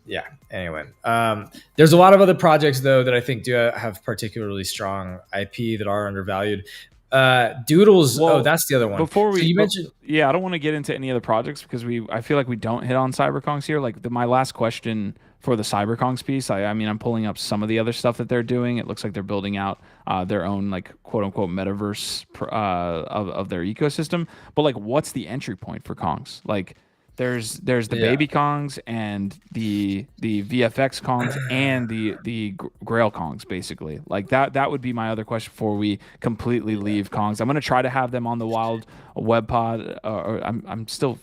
Yeah. Anyway, there's a lot of other projects though that I think do have particularly strong IP that are undervalued. Doodles. Well, Oh, that's the other one. Before So we, you mentioned. yeah, I don't want to get into any other projects because I feel like we don't hit on CyberKongs here. Like my last question for the CyberKongs piece, I mean, I'm pulling up some of the other stuff that they're doing. It looks like they're building out their own like quote unquote metaverse of their ecosystem. But like, what's the entry point for Kongs? Like, there's the Yeah. baby Kongs and the VFX Kongs and the Grail Kongs basically. Like that would be my other question before we completely leave Kongs. I'm gonna try to have them on the Wild Web Pod. Or I'm still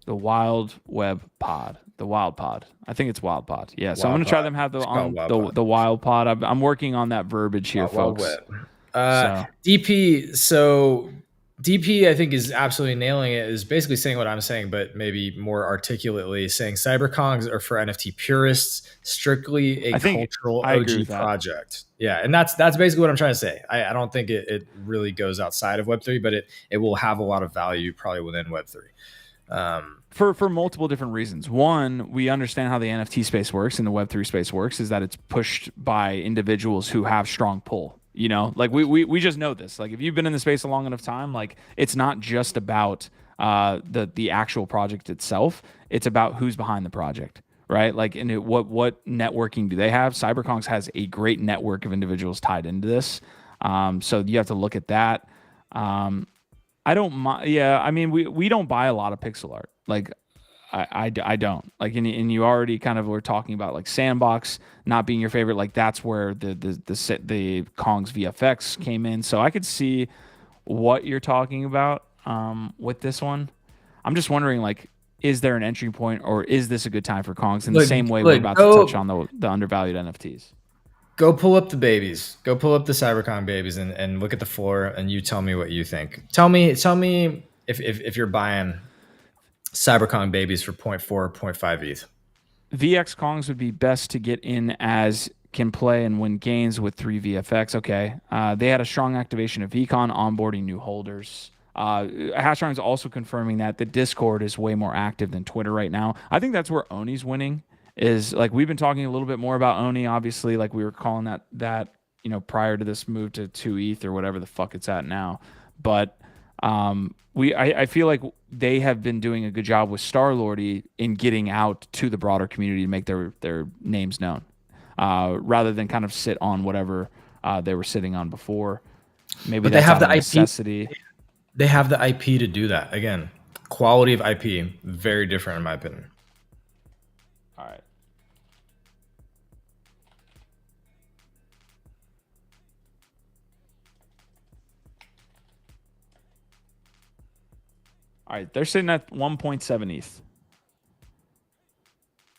the Wild Web Pod. The Wild Pod. I think it's Wild Pod. Yeah. So I'm gonna try them have the on the Wild Pod. I'm working on that verbiage here, folks. DP. So DP, I think, is absolutely nailing it. Is basically saying what I'm saying, but maybe more articulately saying cyberkongs are for NFT purists, strictly a cultural OG project. Yeah, and that's basically what I'm trying to say. I don't think it really goes outside of Web3, but it will have a lot of value probably within Web3. For multiple different reasons. One, we understand how the NFT space works and the Web3 space works is that it's pushed by individuals who have strong pull. You know, like we just know this. Like if you've been in the space a long enough time, like it's not just about the actual project itself. It's about who's behind the project, right? Like and what networking do they have? CyberKongs has a great network of individuals tied into this. So you have to look at that. I don't mind. Yeah, I mean we don't buy a lot of pixel art. Like I don't like, and you already kind of were talking about like Sandbox not being your favorite. Like that's where the Kong's VFX came in. So I could see what you're talking about with this one. I'm just wondering, like, is there an entry point, or is this a good time for Kongs? In the same way we're about to touch on the undervalued NFTs. Go pull up the babies. Go pull up the CyberKong babies and look at the floor, and you tell me what you think. Tell me if you're buying CyberKong babies for 0.4 or 0.5 ETH. VX Kongs would be best to get in as can play and win gains with 3 VFX. Okay. They had a strong activation of VCon, onboarding new holders. Hashline is also confirming that the Discord is way more active than Twitter right now. I think that's where Oni's winning. Is like we've been talking a little bit more about Oni, obviously, like we were calling that prior to this move to 2 ETH or whatever the fuck it's at now. But I feel like they have been doing a good job with Star-Lordy in getting out to the broader community to make their names known, rather than kind of sit on whatever they were sitting on before. Maybe But they that's have out the of IP. necessity. They have the IP to do that. Again, quality of IP, very different in my opinion. All right. All right, they're sitting at 1.7 ETH.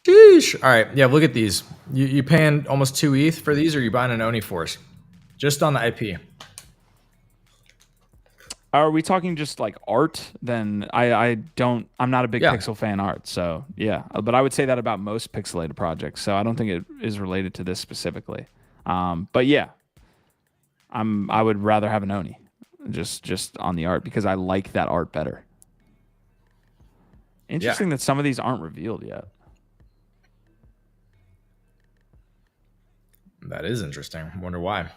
Sheesh. All right, yeah. Look at these. You paying almost 2 ETH for these, or you buying an Oni Force, just on the IP? Are we talking just like art? Then I'm not a big Yeah, pixel fan art. So yeah, but I would say that about most pixelated projects. So I don't think it is related to this specifically. But yeah, I would rather have an Oni just on the art because I like that art better. yeah. Interesting that some of these aren't revealed yet. That is interesting. Wonder why.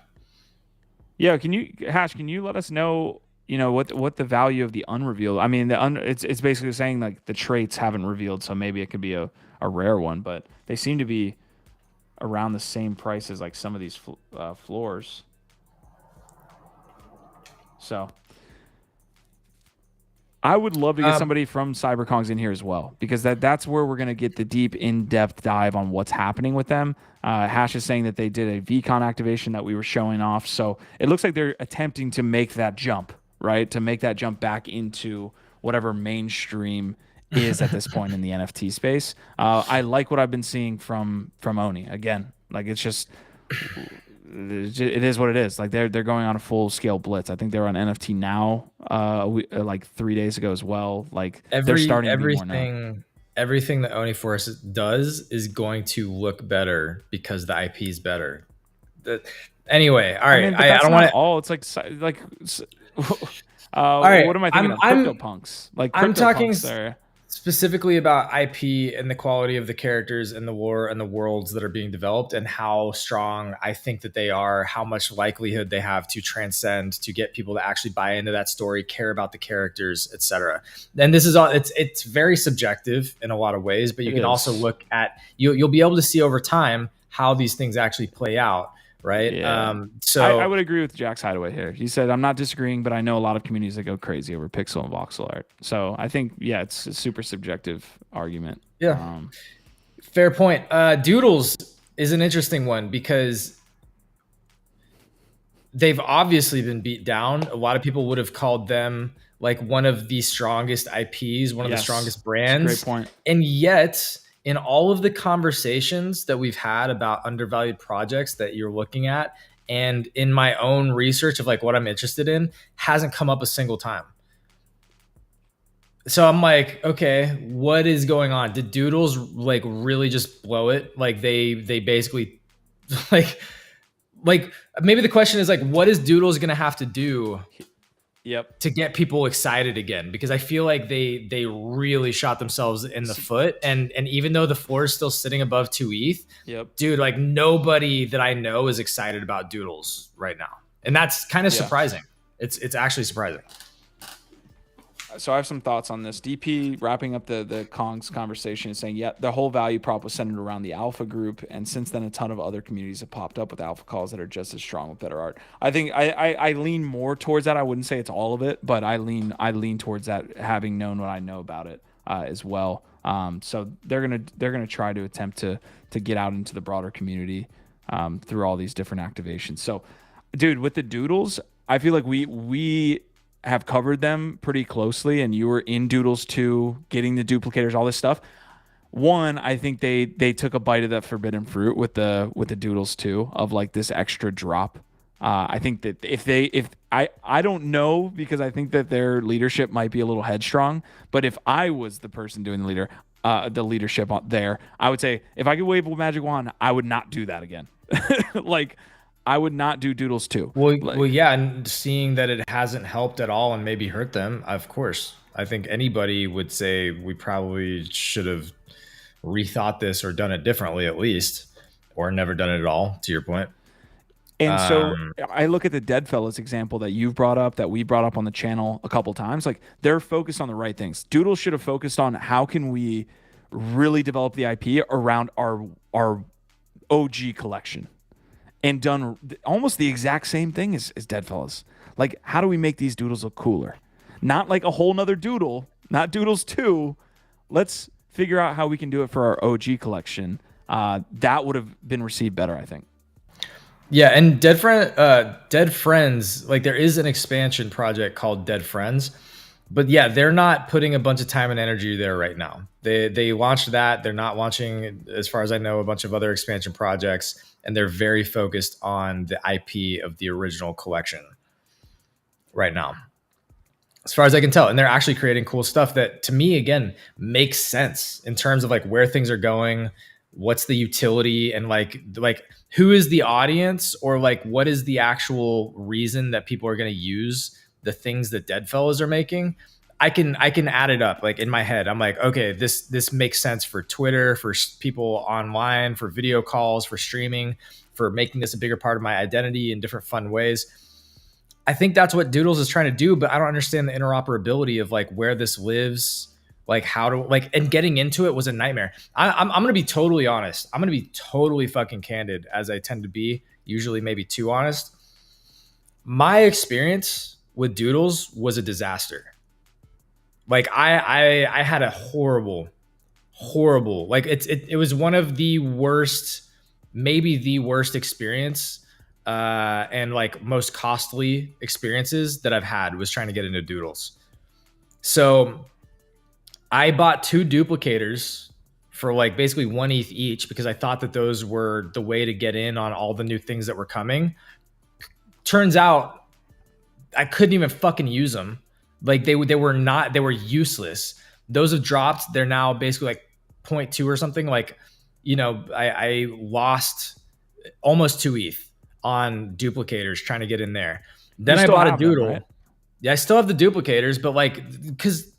Yeah, can you let us know, what the value of the unrevealed? I mean, it's basically saying like the traits haven't revealed, so maybe it could be a rare one, but they seem to be around the same price as like some of these floors. So I would love to get Um, somebody from CyberKongz in here as well, because that's where we're gonna get the deep, in-depth dive on what's happening with them. Hash is saying that they did a VCon activation that we were showing off, so it looks like they're attempting to make that jump, right? To make that jump back into whatever mainstream is at this point in the NFT space. I like what I've been seeing from Oni. Again, like it is what it is. Like they're going on a full scale blitz. I think they're on NFT now, like 3 days ago as well. Like they're starting to be more known. Everything that Oni Force does is going to look better because the IP is better. Anyway, all I right. mean, but I that's don't not want to. all. It's like All right. what am I thinking of? CryptoPunks. Like I'm talking CryptoPunks there. specifically about IP and the quality of the characters and the lore and the worlds that are being developed and how strong I think that they are, how much likelihood they have to transcend, to get people to actually buy into that story, care about the characters, etc. And this is all it's very subjective in a lot of ways, but you It can also is. look at you'll be able to see over time how these things actually play out, right? Yeah. I So would agree with Jack's Hideaway here. He said, I'm not disagreeing, but I know a lot of communities that go crazy over pixel and voxel art. So I think, yeah, it's a super subjective argument. yeah, fair point. Doodles is an interesting one because they've obviously been beat down. A lot of people would have called them like one of the strongest IPs, one of the Yes, strongest it's a great brands. point. And yet, in all of the conversations that we've had about undervalued projects that you're looking at, and in my own research of like what I'm interested in, hasn't come up a single time. So I'm like, okay, what is going on? Did Doodles like really just blow it? Like they basically like like maybe the question is like, what is Doodles gonna have to do Yep. to get people excited again? Because I feel like they really shot themselves in the foot. And even though the floor is still sitting above 2 ETH, Yep. dude, like nobody that I know is excited about Doodles right now, and that's kind of Yeah. surprising. It's actually surprising. So I have some thoughts on this. DP wrapping up the Kong's conversation and saying, yeah, the whole value prop was centered around the alpha group, and since then a ton of other communities have popped up with alpha calls that are just as strong with better art. I think I lean more towards that. I wouldn't say it's all of it, but I lean towards that, having known what I know about it as well. So they're gonna try to attempt to get out into the broader community through all these different activations. So, dude, with the doodles, I feel like we have covered them pretty closely, and you were in Doodles too, getting the duplicators, all this stuff. One, I think they took a bite of that forbidden fruit with the Doodles too, of like this extra drop. I think that if I don't know, because I think that their leadership might be a little headstrong, but if I was the person doing the leadership there, I would say if I could wave a magic wand, I would not do that again. Like I would not do Doodles too. Well, yeah, and seeing that it hasn't helped at all and maybe hurt them, of course, I think anybody would say we probably should have rethought this or done it differently at least, or never done it at all. To your point. And so I look at the Deadfellas example that you've brought up, that we brought up on the channel a couple times. Like, they're focused on the right things. Doodle should have focused on how can we really develop the IP around our OG collection, and done almost the exact same thing as Deadfellas. Like, how do we make these doodles look cooler? Not like a whole nother doodle, not Doodles 2. Let's figure out how we can do it for our OG collection. That would have been received better, I think. Yeah, and Dead Friends, like there is an expansion project called Dead Friends, but yeah, they're not putting a bunch of time and energy there right now. They launched that. They're not launching, as far as I know, a bunch of other expansion projects, and they're very focused on the IP of the original collection right now, as far as I can tell. And they're actually creating cool stuff that, to me, again, makes sense in terms of like where things are going, what's the utility, and like who is the audience, or like what is the actual reason that people are going to use the things that Deadfellas are making. I can add it up like in my head. I'm like, okay, this makes sense for Twitter, for people online, for video calls, for streaming, for making this a bigger part of my identity in different fun ways. I think that's what Doodles is trying to do, but I don't understand the interoperability of like where this lives, like how to like, and getting into it was a nightmare. I'm going to be totally honest. I'm going to be totally fucking candid, as I tend to be, usually maybe too honest. My experience with Doodles was a disaster. Like I had a horrible, like it was one of the worst, maybe the worst experience and like most costly experiences that I've had was trying to get into Doodles. So I bought 2 duplicators for like basically 1 ETH each, because I thought that those were the way to get in on all the new things that were coming. Turns out I couldn't even fucking use them. Like they were useless. Those have dropped. They're now basically like 0.2 or something. Like, you know, I lost almost 2 ETH on duplicators trying to get in there. Then I bought a Doodle. Them, right? Yeah, I still have the duplicators, but like, because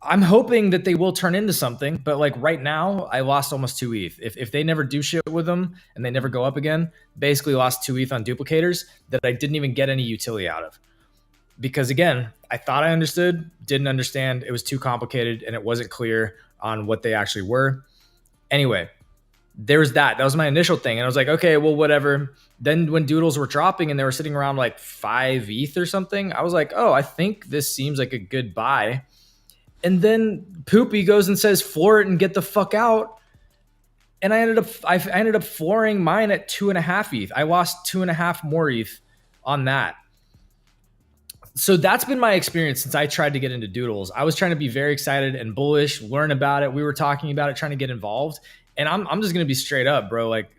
I'm hoping that they will turn into something. But like right now, I lost almost 2 ETH. If they never do shit with them and they never go up again, basically lost 2 ETH on duplicators that I didn't even get any utility out of. Because again, I thought I understood, didn't understand. It was too complicated and it wasn't clear on what they actually were. Anyway, there was that. That was my initial thing. And I was like, okay, well, whatever. Then when Doodles were dropping and they were sitting around like 5 ETH or something, I was like, oh, I think this seems like a good buy. And then PEPE goes and says, floor it and get the fuck out. And I ended up flooring mine at 2.5 ETH. I lost 2.5 more ETH on that. So that's been my experience since I tried to get into Doodles. I was trying to be very excited and bullish, learn about it. We were talking about it, trying to get involved. And I'm just going to be straight up, bro. Like,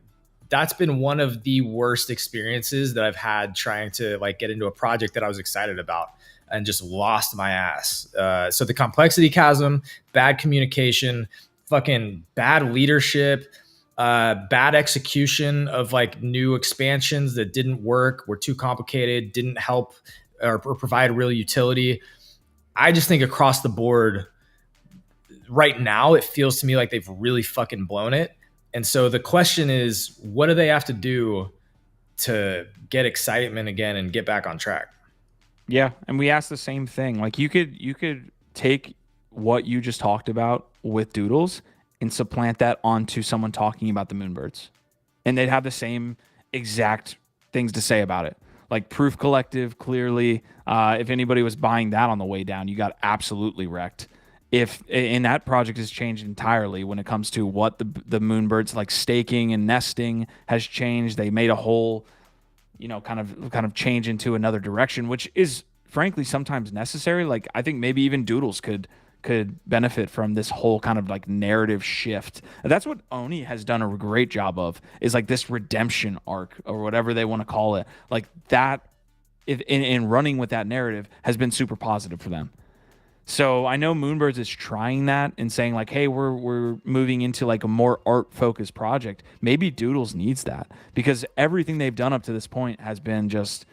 that's been one of the worst experiences that I've had trying to like get into a project that I was excited about, and just lost my ass. So the complexity chasm, bad communication, fucking bad leadership, bad execution of like new expansions that didn't work, were too complicated, didn't help or provide real utility. I just think across the board right now, it feels to me like they've really fucking blown it. And so the question is, what do they have to do to get excitement again and get back on track? Yeah, and we asked the same thing. Like, you could take what you just talked about with Doodles and supplant that onto someone talking about the Moonbirds, and they'd have the same exact things to say about it. Like Proof Collective, clearly, if anybody was buying that on the way down, you got absolutely wrecked. And that project has changed entirely when it comes to what the Moonbirds, like staking and nesting, has changed. They made a whole, you know, kind of change into another direction, which is frankly sometimes necessary. Like, I think maybe even Doodles could benefit from this whole kind of like narrative shift. And that's what Oni has done a great job of, is like this redemption arc, or whatever they want to call it. Like that, in running with that narrative, has been super positive for them. So I know Moonbirds is trying that and saying like, hey, we're moving into like a more art focused project. Maybe Doodles needs that, because everything they've done up to this point has been just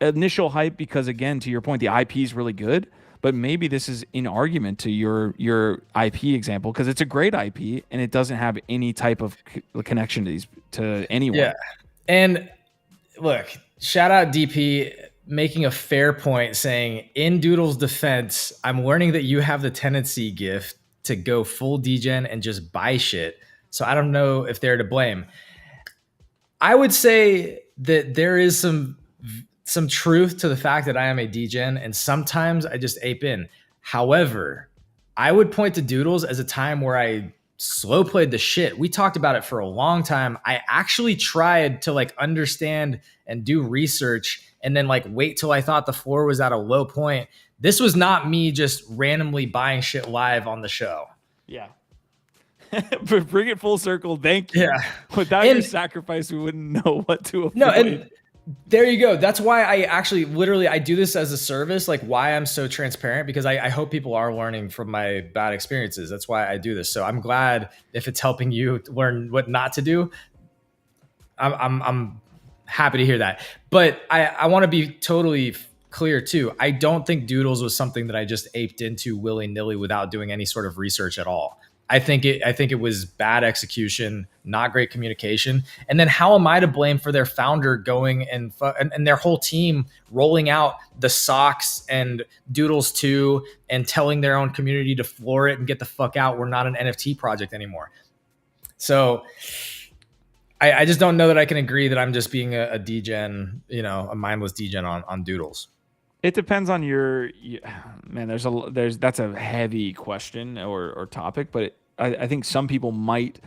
initial hype, because again, to your point, the IP is really good. But maybe this is in argument to your IP example, because it's a great IP and it doesn't have any type of connection to anyone. Yeah. And look, shout out DP making a fair point saying, in Doodle's defense, I'm learning that you have the tendency gift to go full degen and just buy shit. So I don't know if they're to blame. I would say that there is some truth to the fact that I am a degen, and sometimes I just ape in. However, I would point to Doodles as a time where I slow played the shit. We talked about it for a long time. I actually tried to like understand and do research and then like wait till I thought the floor was at a low point. This was not me just randomly buying shit live on the show. Yeah. Bring it full circle. Thank you. Yeah. Without your sacrifice, we wouldn't know what to avoid. No, and there you go. That's why I actually literally I do this as a service, like why I'm so transparent, because I hope people are learning from my bad experiences. That's why I do this. So I'm glad if it's helping you learn what not to do. I'm happy to hear that. But I want to be totally clear too. I don't think Doodles was something that I just aped into willy-nilly without doing any sort of research at all. I think it was bad execution, not great communication. And then how am I to blame for their founder going and their whole team rolling out the socks and Doodles 2 and telling their own community to floor it and get the fuck out. We're not an NFT project anymore. So I just don't know that I can agree that I'm just being a degen, a mindless degen on Doodles. It depends on man. That's a heavy question or topic, but I think some people might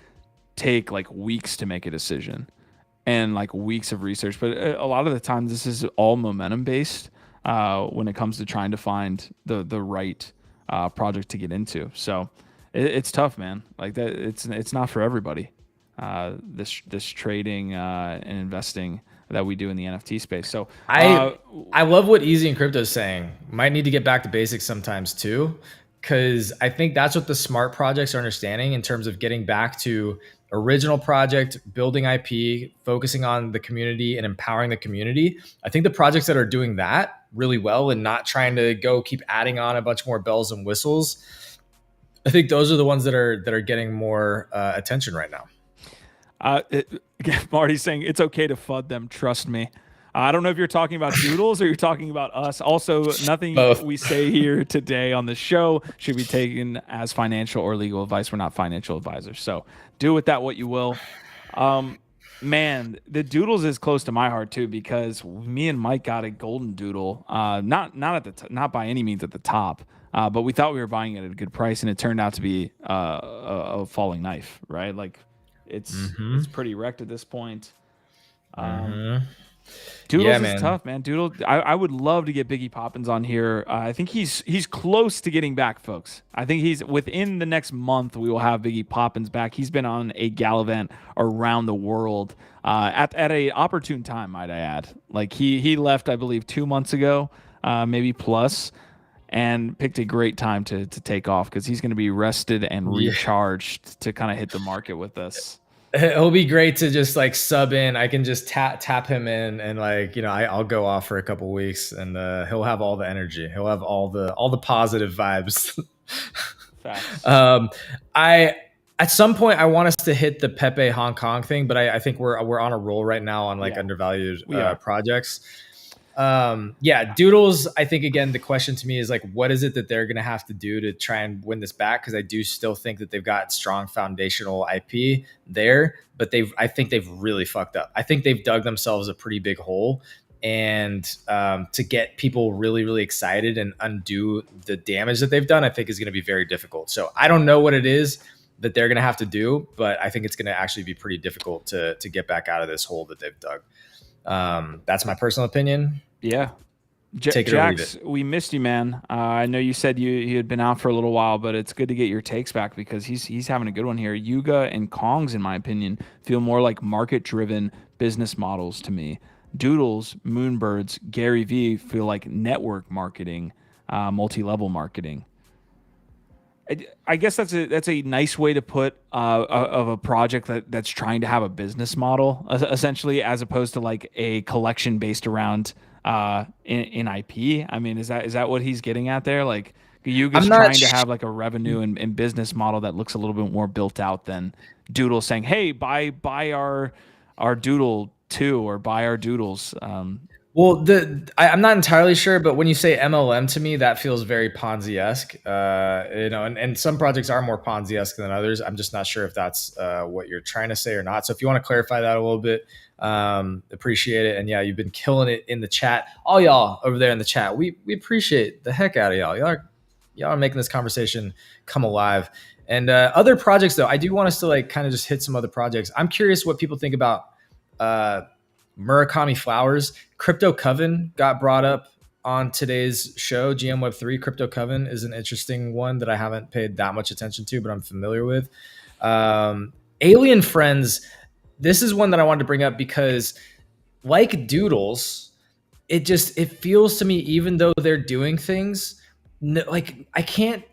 take like weeks to make a decision and like weeks of research. But a lot of the time, this is all momentum based when it comes to trying to find the right project to get into. So it's tough, man. Like that, it's not for everybody. This trading and investing that we do in the NFT space. So I love what Easy and Crypto is saying. Might need to get back to basics sometimes too, because I think that's what the smart projects are understanding in terms of getting back to original project, building IP, focusing on the community and empowering the community. I think the projects that are doing that really well and not trying to go keep adding on a bunch more bells and whistles, I think those are the ones that are getting more attention right now. Marty's saying it's okay to FUD them. Trust me. I don't know if you're talking about Doodles or you're talking about us. Also, nothing we say here today on the show should be taken as financial or legal advice. We're not financial advisors. So do with that what you will. Man, the Doodles is close to my heart too, because me and Mike got a golden Doodle. Not by any means at the top, but we thought we were buying it at a good price, and it turned out to be a falling knife, right? Like, it's pretty wrecked at this point. Doodles is tough, man. Doodle, I would love to get Biggie Poppins on here. I think he's close to getting back, folks. I think he's within the next month we will have Biggie Poppins back. He's been on a gal event around the world at a opportune time, might I add. Like he left, I believe, 2 months ago, maybe plus, and picked a great time to take off because he's going to be rested and recharged to kind of hit the market with us. It'll be great to just like sub in. I can just tap him in and like, I'll go off for a couple weeks and he'll have all the energy. He'll have all the positive vibes. At some point I want us to hit the PEPE Hong Kong thing, but I think we're on a roll right now on like undervalued projects. Doodles, I think, again, the question to me is like, what is it that they're going to have to do to try and win this back? Because I do still think that they've got strong foundational IP there, but I think they've really fucked up. I think they've dug themselves a pretty big hole, and to get people really, really excited and undo the damage that they've done, I think is going to be very difficult. So I don't know what it is that they're going to have to do, but I think it's going to actually be pretty difficult to get back out of this hole that they've dug. That's my personal opinion. Yeah. Take it or leave it. We missed you, man. I know you said you had been out for a little while, but it's good to get your takes back because he's having a good one here. Yuga and Kongs, in my opinion, feel more like market-driven business models to me. Doodles, Moonbirds, Gary V feel like network marketing, multi-level marketing. I guess that's a nice way to put of a project that's trying to have a business model, essentially, as opposed to like a collection based around in IP. I mean, is that what he's getting at there? Like Yuga's trying to have like a revenue and business model that looks a little bit more built out than Doodle saying, "Hey, buy our Doodle too, or buy our doodles. Well, I'm not entirely sure, but when you say MLM to me, that feels very Ponzi-esque. And some projects are more Ponzi-esque than others. I'm just not sure if that's what you're trying to say or not. So if you want to clarify that a little bit, appreciate it. And yeah, you've been killing it in the chat. All y'all over there in the chat, we appreciate the heck out of y'all. Y'all are making this conversation come alive. And other projects, though, I do want us to like kind of just hit some other projects. I'm curious what people think about Murakami Flowers. Crypto Coven got brought up on today's show. GM Web3 Crypto Coven is an interesting one that I haven't paid that much attention to, but I'm familiar with. Alien Friends. This is one that I wanted to bring up because, like Doodles, it feels to me, even though they're doing things, like I can't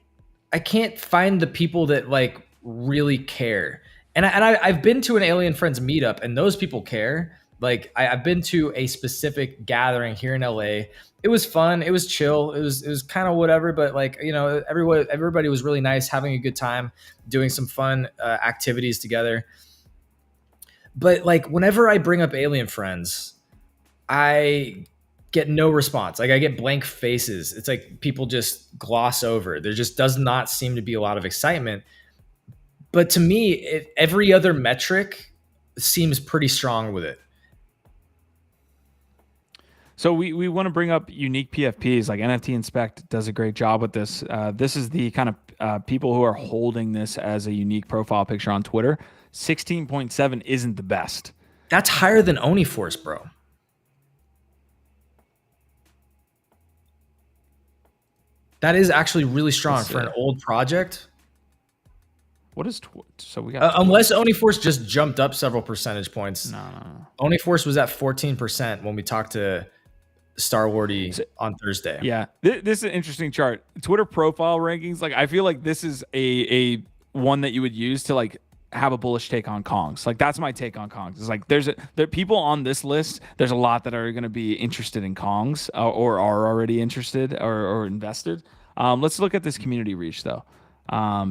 find the people that like really care. And I've been to an Alien Friends meetup, and those people care. Like I've been to a specific gathering here in LA. It was fun. It was chill. It was kind of whatever, but like, you know, everybody was really nice, having a good time, doing some fun activities together. But like whenever I bring up Alien Friends, I get no response. Like I get blank faces. It's like people just gloss over. There just does not seem to be a lot of excitement. But to me, every other metric seems pretty strong with it. So we want to bring up unique PFPs. Like NFT Inspect does a great job with this. This is the kind of people who are holding this as a unique profile picture on Twitter. 16.7 isn't the best. That's higher than Oniforce, bro. That is actually really strong for an old project. What is so we got unless Oniforce just jumped up several percentage points. No. Oniforce was at 14% when we talked to Starwardy on Thursday. Yeah, this is an interesting chart. Twitter profile rankings. Like I feel like this is a one that you would use to like have a bullish take on Kongs. Like that's my take on Kongs. It's like there are people on this list. There's a lot that are going to be interested in Kongs or are already interested or invested. Let's look at this community reach though.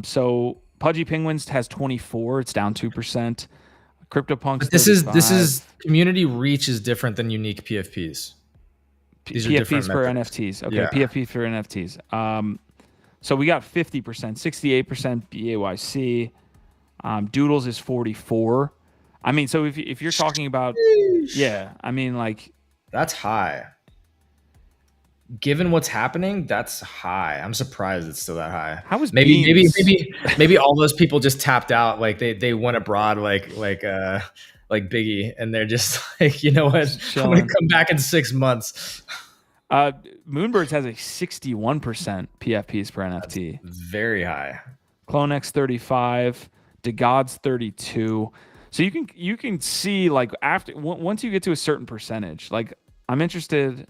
So Pudgy Penguins has 24. It's down 2%. CryptoPunks. This is community reach is different than unique PFPs. These PFPs for NFTs. Okay, yeah. PFP for NFTs. So we got 50%, 68% BAYC. Doodles is 44. I mean, so if you're talking about, yeah, I mean, like that's high. Given what's happening, that's high. I'm surprised it's still that high. How was maybe all those people just tapped out, like they went abroad, like Biggie, and they're just like, you know what, I'm gonna come back in 6 months. Moonbirds has a 61% PFPs per NFT. That's very high. CloneX 35. DeGod's 32. So you can see like once you get to a certain percentage, like I'm interested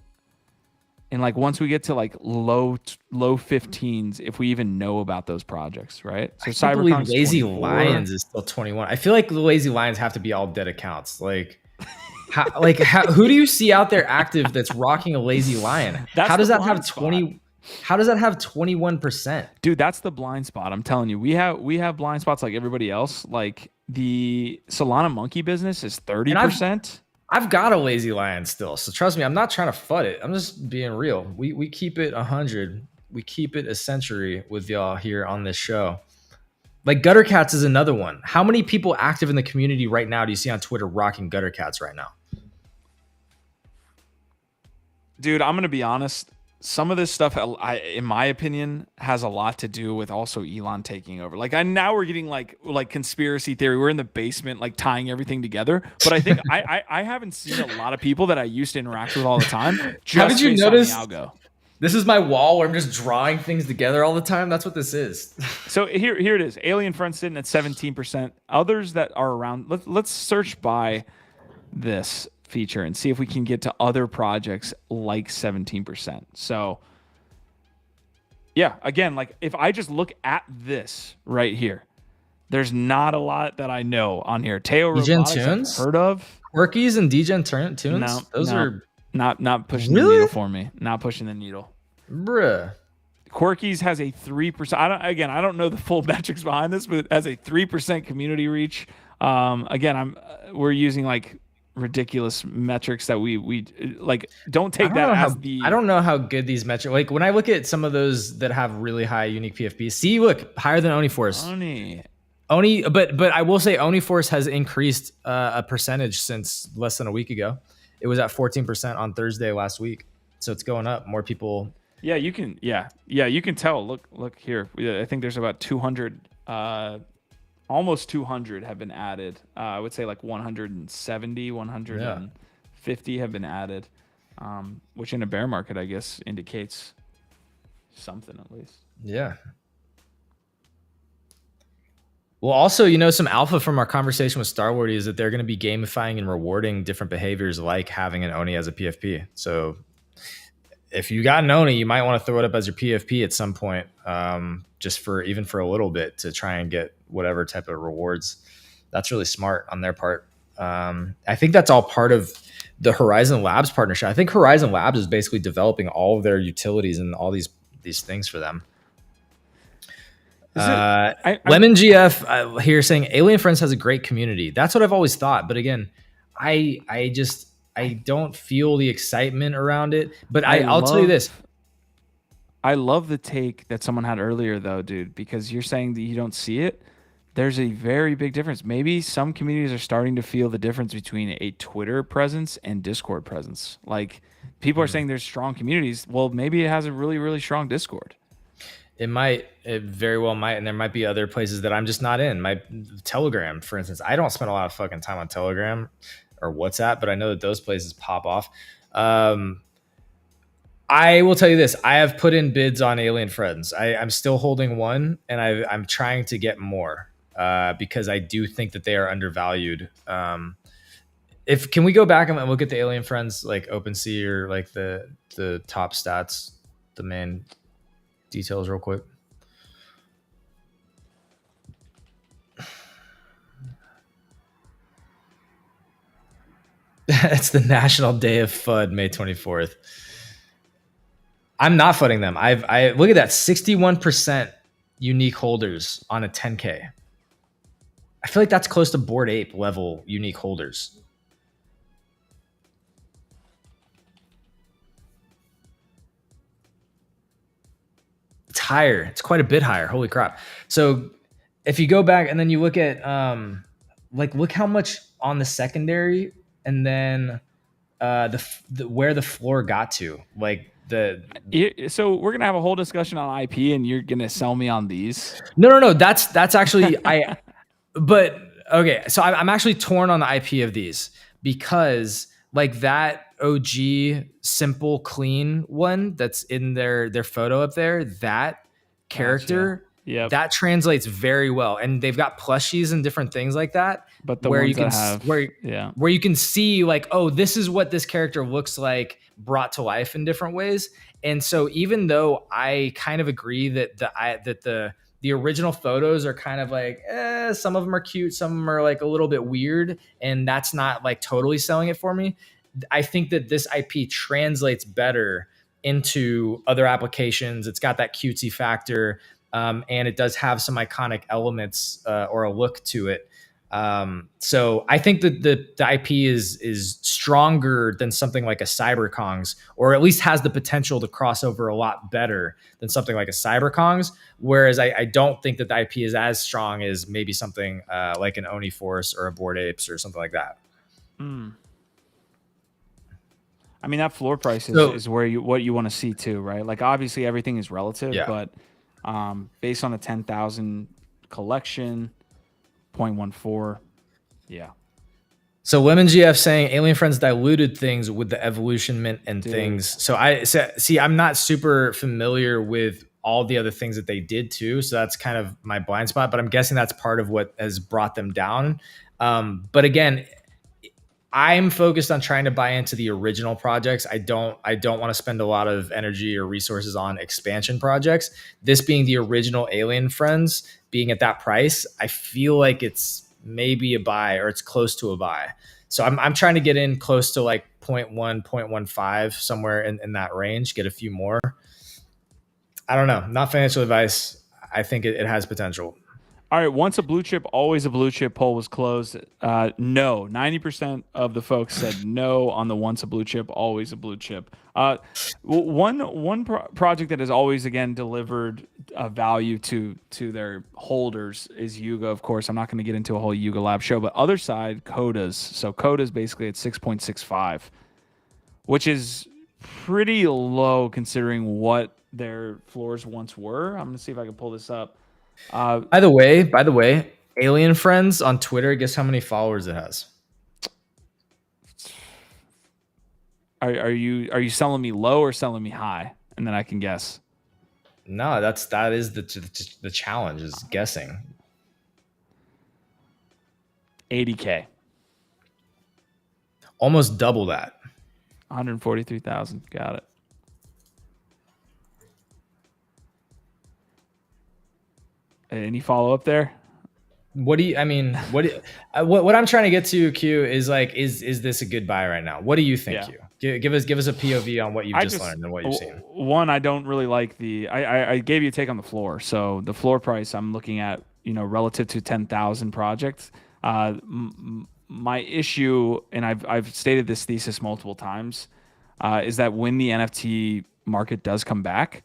in like once we get to like low 15s, if we even know about those projects, right? So Cyberpunk Lazy Lions is still 21. I feel like the Lazy Lions have to be all dead accounts. Like who do you see out there active that's rocking a Lazy Lion? How does that have 20? How does that have 21%? Dude, that's the blind spot. I'm telling you, we have blind spots like everybody else. Like the Solana Monkey business is 30%. I've got a Lazy Lion still, so trust me, I'm not trying to FUD it. I'm just being real. We keep it 100. We keep it a century with y'all here on this show. Like Gutter Cats is another one. How many people active in the community right now do you see on Twitter rocking Gutter Cats right now? Dude, I'm gonna be honest. Some of this stuff, in my opinion, has a lot to do with also Elon taking over. Like, now we're getting like conspiracy theory. We're in the basement, like tying everything together. But I think I haven't seen a lot of people that I used to interact with all the time. How did you notice? This is my wall where I'm just drawing things together all the time. That's what this is. So here it is. Alien Friends sitting at 17%. Others that are around. Let's search by this feature and see if we can get to other projects like 17%. So yeah, again, like if I just look at this right here, there's not a lot that I know on here. Teo Robotics I've heard of. Quirkies and Degen Tunes? No, those are not pushing the needle for me. Not pushing the needle. Bruh. Quirkies has a 3%. I don't know the full metrics behind this, but it has a 3% community reach. Again, we're using like ridiculous metrics that we like. Don't I take don't that know as how I the don't know how good these metrics. Like when I look at some of those that have really high unique PFPs, see, look higher than OniForce. money. But I will say OniForce has increased a percentage since less than a week ago. It was at 14% on Thursday last week, so it's going up. More people. Yeah, you can. Yeah, you can tell. Look here. I think there's about 200, almost 200 have been added. I would say like 170, Yeah, 150 have been added, which in a bear market, I guess, indicates something at least. yeah. Well, also, some alpha from our conversation with Starward is that they're going to be gamifying and rewarding different behaviors like having an Oni as a PFP. So if you got an Oni, you might want to throw it up as your PFP at some point, just for a little bit to try and get whatever type of rewards. That's really smart on their part. I think that's all part of the Horizon Labs partnership. I think Horizon Labs is basically developing all of their utilities and all these things for them. Lemon GF here saying Alien Friends has a great community. That's what I've always thought. But again, I don't feel the excitement around it. But I'll tell you this. I love the take that someone had earlier, though, dude, because you're saying that you don't see it. There's a very big difference. Maybe some communities are starting to feel the difference between a Twitter presence and Discord presence. Like people are saying there's strong communities. Well, maybe it has a really, really strong Discord. It very well might. And there might be other places that I'm just not in. My Telegram, for instance, I don't spend a lot of fucking time on Telegram or WhatsApp, but I know that those places pop off. I will tell you this. I have put in bids on Alien Friends. I'm still holding one, and I'm trying to get more because I do think that they are undervalued. Can we go back and look at the Alien Friends, like OpenSea or like the top stats, the main details real quick? It's the National Day of FUD, May 24th. I'm not FUDing them. I look at that, 61% unique holders on a 10K. I feel like that's close to Bored Ape level unique holders. It's higher. It's quite a bit higher. Holy crap. So if you go back and then you look at look how much on the secondary, and then where the floor got to, like so we're gonna have a whole discussion on IP, and you're gonna sell me on these. No. That's actually but okay. So I'm actually torn on the IP of these because like that OG simple clean one that's in their photo up there, that character. Gotcha. Yeah, that translates very well, and they've got plushies and different things like that. But the where ones you can that have, where you can see like, oh, this is what this character looks like brought to life in different ways. And so even though I kind of agree that the original photos are kind of like, some of them are cute, some of them are like a little bit weird, and that's not like totally selling it for me. I think that this IP translates better into other applications. It's got that cutesy factor. And it does have some iconic elements or a look to it. So I think that the IP is stronger than something like a CyberKongz, or at least has the potential to cross over a lot better than something like a CyberKongz. Whereas I don't think that the IP is as strong as maybe something like an OniForce or a Bored Apes or something like that. I mean, that floor price is where what you want to see too, right? Like obviously everything is relative, but based on the 10,000 collection, 0.14, yeah. So Lemon GF saying Alien Friends diluted things with the evolution mint and things. So I'm not super familiar with all the other things that they did too. So that's kind of my blind spot, but I'm guessing that's part of what has brought them down. But again, I'm focused on trying to buy into the original projects. I don't want to spend a lot of energy or resources on expansion projects. This being the original Alien Friends, being at that price, I feel like it's maybe a buy, or it's close to a buy. So I'm trying to get in close to like 0.1, 0.15, somewhere in that range, get a few more. I don't know. Not financial advice. I think it has potential. All right, once a blue chip, always a blue chip poll was closed. No, 90% of the folks said no on the once a blue chip, always a blue chip. One project that has always again delivered value to their holders is Yuga. Of course, I'm not going to get into a whole Yuga Lab show, but other side, Codas. So Codas basically at 6.65, which is pretty low considering what their floors once were. I'm going to see if I can pull this up. By the way, Alien Friends on Twitter, guess how many followers it has? Are you selling me low or selling me high? And then I can guess. No, that is the challenge, is guessing. 80K. Almost double that. 143,000. Got it. Any follow up there? What do you? I mean, what I'm trying to get to, Q, is like, is this a good buy right now? What do you think, Yeah. Q? Give us a POV on what you've just learned and what you've seen. One, I don't really like the. I gave you a take on the floor. So the floor price I'm looking at, relative to 10,000 projects. My issue, and I've stated this thesis multiple times, is that when the NFT market does come back,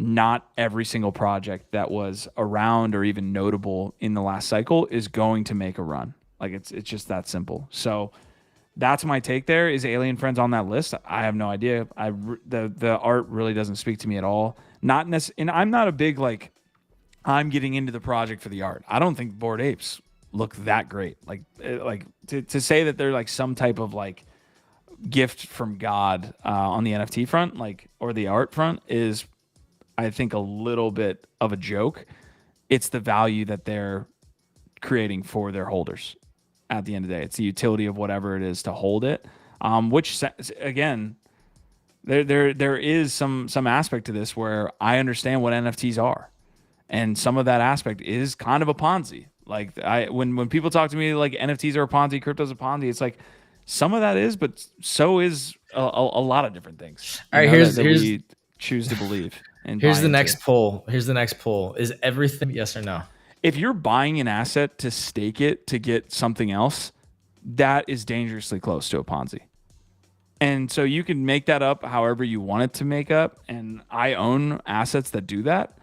not every single project that was around or even notable in the last cycle is going to make a run. Like it's just that simple. So that's my take there. Is Alien Friends on that list? I have no idea. The art really doesn't speak to me at all. And I'm not a big like I'm getting into the project for the art. I don't think Bored Apes look that great. Like to say that they're like some type of like gift from God on the NFT front, like, or the art front, is I think a little bit of a joke. It's the value that they're creating for their holders. At the end of the day, it's the utility of whatever it is to hold it. Which again, there is some aspect to this where I understand what NFTs are, and some of that aspect is kind of a Ponzi. Like when people talk to me like NFTs are a Ponzi, crypto's a Ponzi, it's like some of that is, but so is a lot of different things. All right, here's we choose to believe. And here's the next poll. Is everything yes or no? If you're buying an asset to stake it to get something else, that is dangerously close to a Ponzi. And so you can make that up however you want it to make up. And I own assets that do that.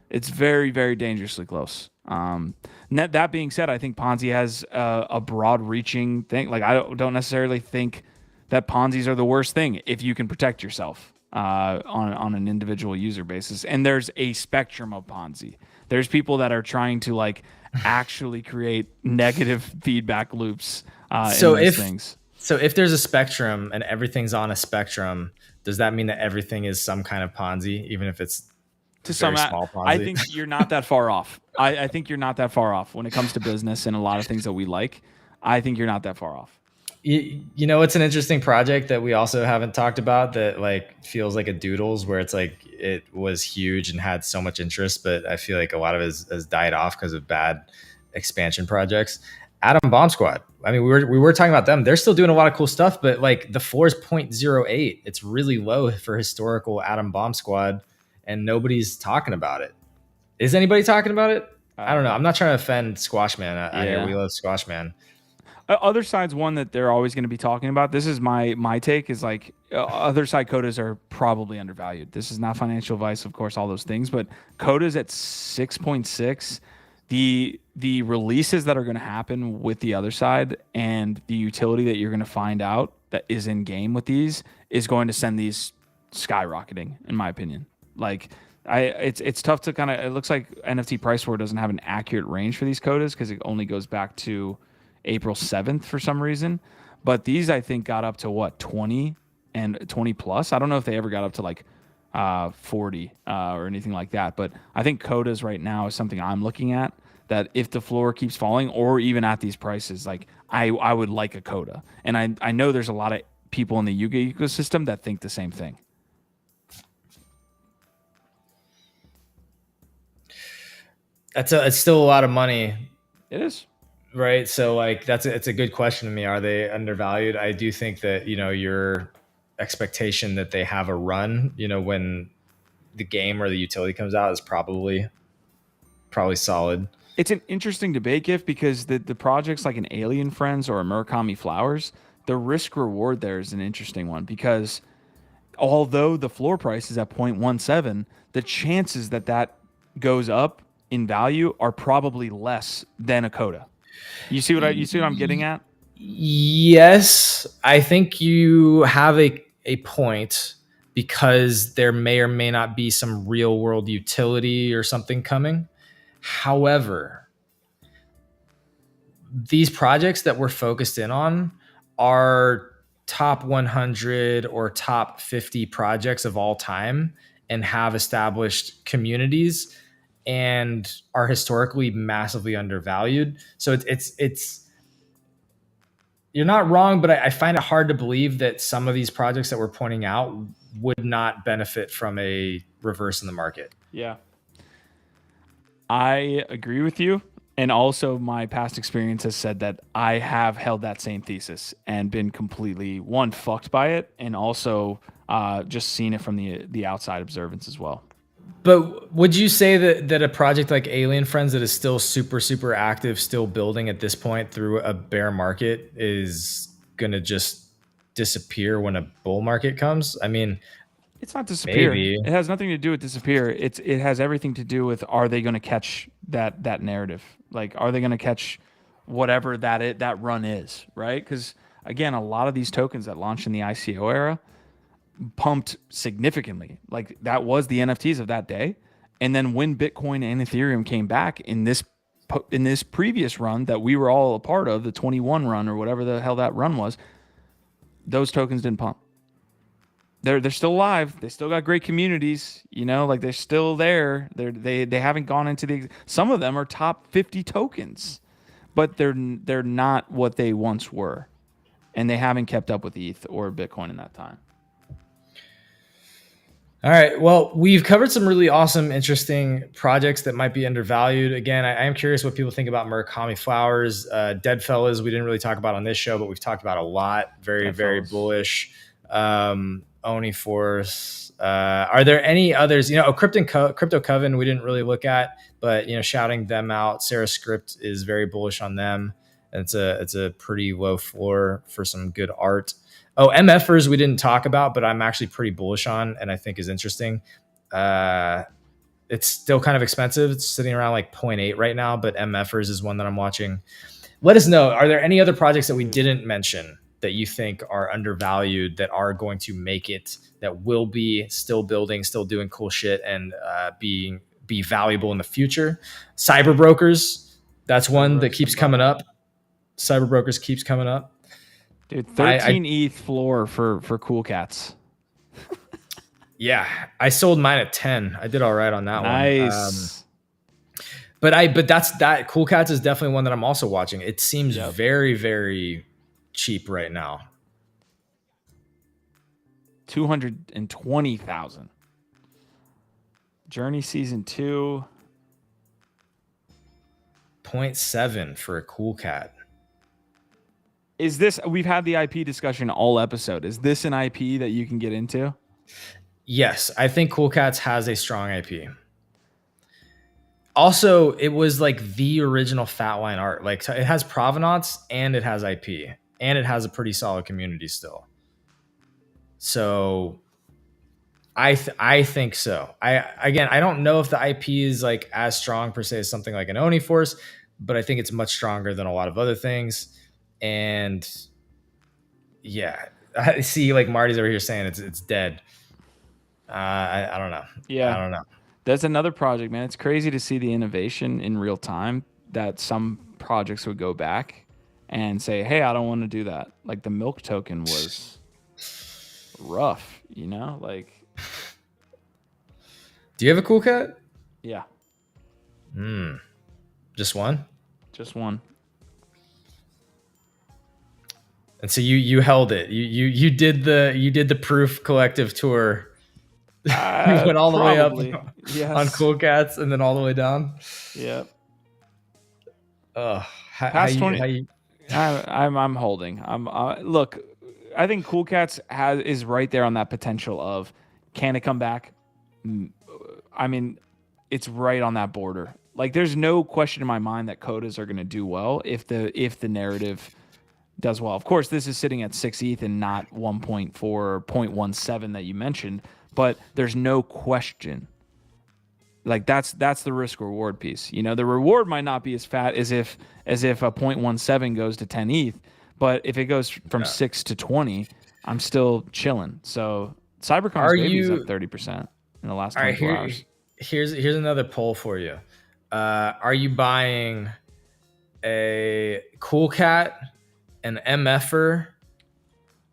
It's very, very dangerously close. That being said, I think Ponzi has a broad-reaching thing. Like I don't necessarily think that Ponzi's are the worst thing if you can protect yourself on an individual user basis. And there's a spectrum of Ponzi. There's people that are trying to like actually create negative feedback loops in those things. So if there's a spectrum and everything's on a spectrum, does that mean that everything is some kind of Ponzi, even if it's to some small Ponzi? I think you're not that far off. I think you're not that far off when it comes to business and a lot of things that we like. I think you're not that far off. You know, it's an interesting project that we also haven't talked about that like feels like a Doodles, where it's like it was huge and had so much interest, but I feel like a lot of it has died off because of bad expansion projects. Atom Bomb Squad. I mean, we were talking about them. They're still doing a lot of cool stuff, but like the floor is 0.08. It's really low for historical Atom Bomb Squad, and nobody's talking about it. Is anybody talking about it? I don't know. I'm not trying to offend Squash Man. I hear we love Squash Man. Other side's one that they're always going to be talking about. This is my take, is like other side codas are probably undervalued. This is not financial advice, of course, all those things, but codas at 6.6. The releases that are going to happen with the other side and the utility that you're going to find out that is in game with these is going to send these skyrocketing, in my opinion. Like it's tough to kind of, it looks like NFT Price War doesn't have an accurate range for these codas because it only goes back to April 7th for some reason. But these, I think, got up to what, 20 and 20 plus. I don't know if they ever got up to like 40 or anything like that. But I think codas right now is something I'm looking at, that if the floor keeps falling or even at these prices, like I would like a coda. And I know there's a lot of people in the Yuga ecosystem that think the same thing. It's still a lot of money. It is. Right. So like it's a good question to me. Are they undervalued? I do think that, you know, your expectation that they have a run, you know, when the game or the utility comes out is probably solid. It's an interesting debate, Gift, because the projects like an Alien Friends or a Murakami Flowers, the risk reward there is an interesting one because although the floor price is at 0.17, the chances that that goes up in value are probably less than a Coda. You see what I'm getting at? Yes, I think you have a point because there may or may not be some real world utility or something coming. However, these projects that we're focused in on are top 100 or top 50 projects of all time and have established communities and are historically massively undervalued. So it's you're not wrong, but I find it hard to believe that some of these projects that we're pointing out would not benefit from a reverse in the market. Yeah. I agree with you. And also, my past experience has said that I have held that same thesis and been completely one fucked by it, and also just seen it from the outside observance as well. But would you say that a project like Alien Friends that is still super active, still building at this point through a bear market is gonna just disappear when a bull market comes? I mean, It's not disappear. maybe. It has nothing to do with disappear. It has everything to do with are they going to catch that narrative? Like, are they going to catch whatever that run is, right? Because again, a lot of these tokens that launched in the ICO era pumped significantly. Like that was the NFTs of that day. And then when Bitcoin and Ethereum came back in this previous run that we were all a part of, the 21 run or whatever the hell that run was, those tokens didn't pump. They're still alive. They still got great communities, you know, like they're still there. They haven't gone into the, some of them are top 50 tokens, but they're not what they once were. And they haven't kept up with ETH or Bitcoin in that time. All right. Well, we've covered some really awesome, interesting projects that might be undervalued. Again, I am curious what people think about Murakami Flowers. Deadfellas, we didn't really talk about on this show, but we've talked about a lot. Very bullish. Oni Force. Are there any others? You know, Crypto Coven we didn't really look at, but you know, shouting them out. Sarah Script is very bullish on them. And it's a pretty low floor for some good art. Oh, MFers we didn't talk about, but I'm actually pretty bullish on and I think is interesting. It's still kind of expensive. It's sitting around like 0.8 right now, but MFers is one that I'm watching. Let us know. Are there any other projects that we didn't mention that you think are undervalued, that are going to make it, that will be still building, still doing cool shit and be valuable in the future? Cyber brokers, that's one that keeps coming up. Cyber brokers keeps coming up. Dude, 13 ETH floor for Cool Cats. Yeah, I sold mine at 10. I did all right on that one. Nice. But that Cool Cats is definitely one that I'm also watching. It seems very cheap right now. 220,000. Journey season 2. 0.7 for a Cool Cat. Is this, we've had the IP discussion all episode. Is this an IP that you can get into? Yes, I think Cool Cats has a strong IP. Also, it was like the original Fatline art. Like it has provenance and it has IP and it has a pretty solid community still. So I think so. I don't know if the IP is like as strong per se as something like an Oni Force, but I think it's much stronger than a lot of other things. And yeah, I see like Marty's over here saying it's dead. I don't know. Yeah, I don't know. That's another project, man. It's crazy to see the innovation in real time that some projects would go back and say, hey, I don't want to do that. Like the milk token was rough, you know? Like, do you have a Cool Cat? Yeah. Just one? Just one. And so you held it. You did the Proof Collective tour. You went all the way up on Cool Cats and then all the way down. Yep. Past 20. I'm holding. Look, I think Cool Cats is right there on that potential of, can it come back? I mean, it's right on that border. Like there's no question in my mind that codas are going to do well if the narrative does well. Of course, this is sitting at 6 ETH and not 1.4 or 0.17 that you mentioned, but there's no question. Like that's the risk reward piece. You know, the reward might not be as fat as if a 0.17 goes to 10 ETH, but if it goes from 6 to 20, I'm still chilling. So Cybercoin's baby is up 30% in the last 24 hours. Here's another poll for you. Are you buying a Cool Cat, an MFer,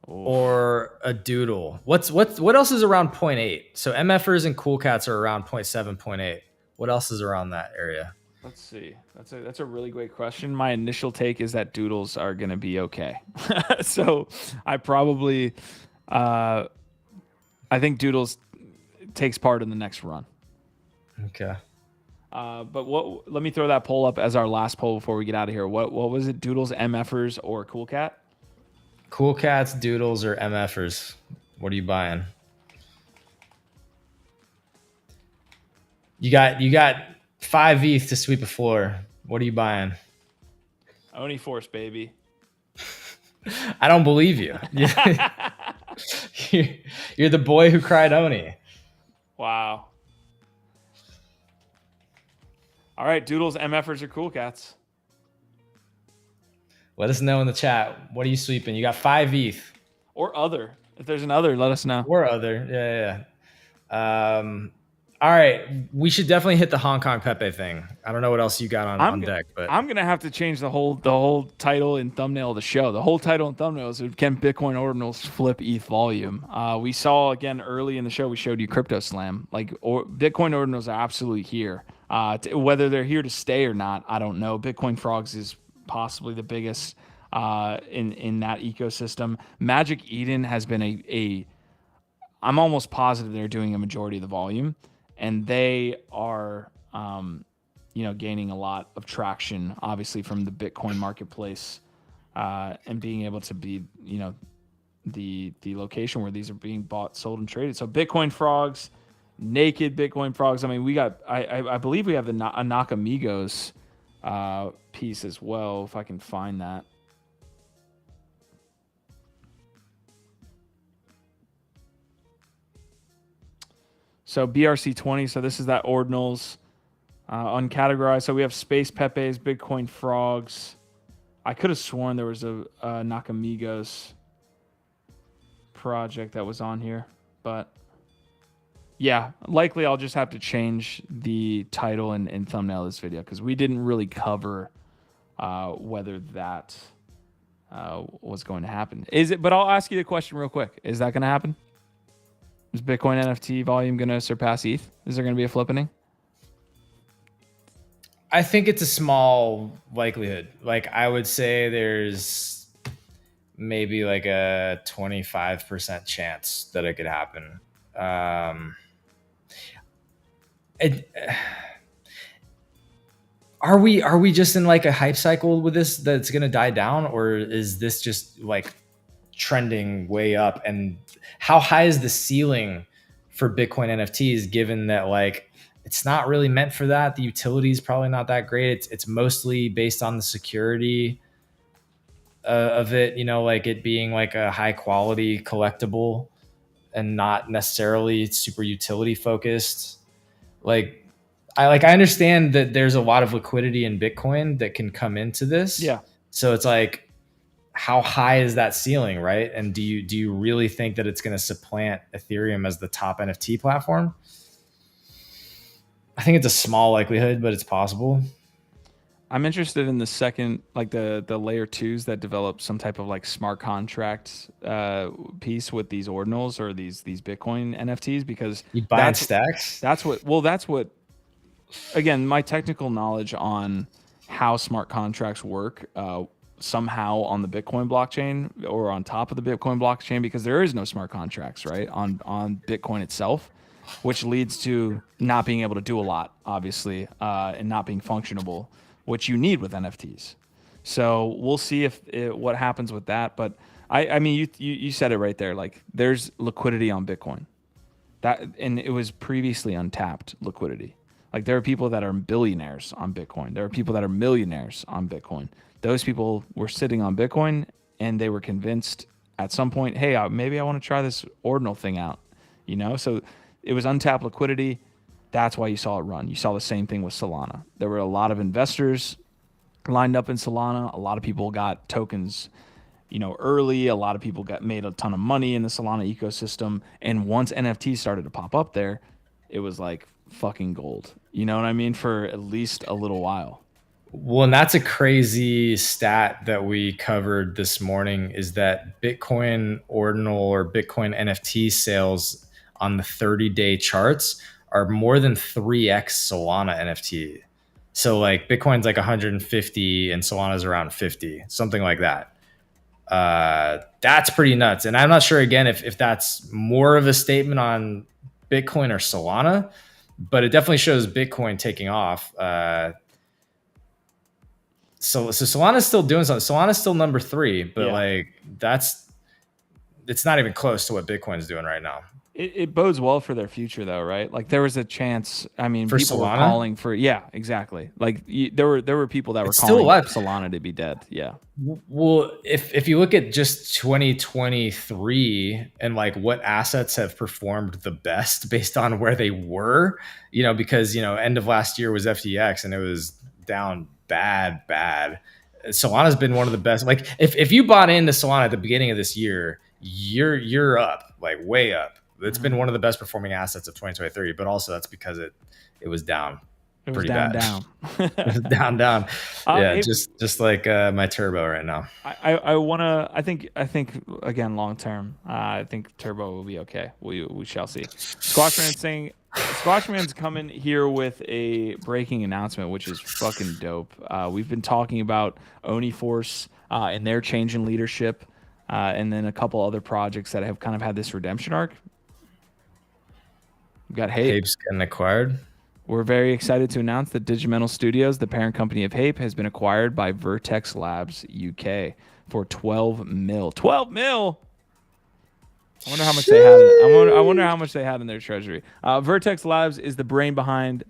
or a Doodle? What else is around 0.8? So MFers and Cool Cats are around 0.7, 0.8. What else is around that area? Let's see. That's a really great question. My initial take is that Doodles are going to be okay. So I probably, I think Doodles takes part in the next run. Okay. But let me throw that poll up as our last poll before we get out of here. What was it? Doodles, MFers, or Cool Cat? Cool Cats, Doodles, or MFers? What are you buying? You got 5 ETH to sweep the floor. What are you buying? Oni Force, baby. I don't believe you. You're the boy who cried Oni. Wow. All right, Doodles, MFers, or Cool Cats? Let us know in the chat. What are you sweeping? You got 5 ETH. Or other. If there's an other, let us know. Or other. Yeah. All right. We should definitely hit the Hong Kong Pepe thing. I don't know what else you got on deck, but I'm gonna have to change the whole title and thumbnail of the show. The whole title and thumbnail is can Bitcoin Ordinals flip ETH volume? We saw again early in the show, we showed you Crypto Slam. Bitcoin Ordinals are absolutely here. Whether they're here to stay or not, I don't know. Bitcoin Frogs is possibly the biggest in that ecosystem. Magic Eden has been I'm almost positive they're doing a majority of the volume, and they are gaining a lot of traction, obviously from the Bitcoin marketplace, and being able to be the location where these are being bought, sold, and traded. So Bitcoin Frogs, naked Bitcoin Frogs. I mean, we got I believe we have a Nakamigos piece as well, if I can find that. So BRC20, so this is that Ordinals uncategorized. So we have Space Pepes, Bitcoin Frogs. I could have sworn there was a Nakamigos project that was on here, but yeah, likely I'll just have to change the title and thumbnail of this video because we didn't really cover whether that was going to happen. But I'll ask you the question real quick. Is that going to happen? Is Bitcoin NFT volume going to surpass ETH? Is there going to be a flippening? I think it's a small likelihood. Like I would say there's maybe like a 25% chance that it could happen. Are we just in like a hype cycle with this that's going to die down, or is this just like trending way up? And how high is the ceiling for Bitcoin NFTs, given that like it's not really meant for that? The utility is probably not that great. It's mostly based on the security of it, like it being like a high quality collectible and not necessarily super utility focused. I understand that there's a lot of liquidity in Bitcoin that can come into this. Yeah. So it's like, how high is that ceiling, right? And do you really think that it's going to supplant Ethereum as the top NFT platform? I think it's a small likelihood, but it's possible. I'm interested in the second, like the layer 2s that develop some type of like smart contract piece with these Ordinals or these Bitcoin NFTs, because you buy stacks. That's what. Again, my technical knowledge on how smart contracts work somehow on the Bitcoin blockchain or on top of the Bitcoin blockchain, because there is no smart contracts, right, on Bitcoin itself, which leads to not being able to do a lot, obviously, and not being functionable, which you need with NFTs. So we'll see what happens with that. But I mean, you said it right there. Like there's liquidity on Bitcoin, and it was previously untapped liquidity. Like there are people that are billionaires on Bitcoin. There are people that are millionaires on Bitcoin. Those people were sitting on Bitcoin and they were convinced at some point, hey, maybe I want to try this ordinal thing out. So it was untapped liquidity. That's why you saw it run. You saw the same thing with Solana. There were a lot of investors lined up in Solana. A lot of people got tokens, early. A lot of people made a ton of money in the Solana ecosystem. And once NFTs started to pop up there, it was like fucking gold. You know what I mean? For at least a little while. Well, and that's a crazy stat that we covered this morning, is that Bitcoin ordinal or Bitcoin NFT sales on the 30-day charts are more than 3x Solana NFT. So like Bitcoin's like 150 and Solana's around 50, something like that. That's pretty nuts. And I'm not sure, again, if that's more of a statement on Bitcoin or Solana, but it definitely shows Bitcoin taking off. So Solana's still doing something. Solana's still number 3, but like it's not even close to what Bitcoin's doing right now. It bodes well for their future, though, right? Like there was a chance. I mean, For people Solana? were calling for exactly. Like there were people that It's were still calling alive. Solana to be dead. Yeah. Well, if you look at just 2023 and like what assets have performed the best based on where they were, because end of last year was FTX and it was down bad. Solana's been one of the best. Like if you bought into Solana at the beginning of this year, you're up, like way up. It's been one of the best performing assets of 2023, but also that's because it was down. It was pretty down. It was down. Yeah, just like my turbo right now. I think again long term, I think turbo will be okay. We shall see. Squashman's coming here with a breaking announcement, which is fucking dope. We've been talking about Oniforce and their change in leadership, and then a couple other projects that have kind of had this redemption arc. We've got HAPE's getting acquired. We're very excited to announce that Digimental Studios, the parent company of HAPE, has been acquired by Vertex Labs UK for 12 mil. 12 mil. I wonder how much they had. I wonder how much they had in their treasury. Vertex Labs is the brain behind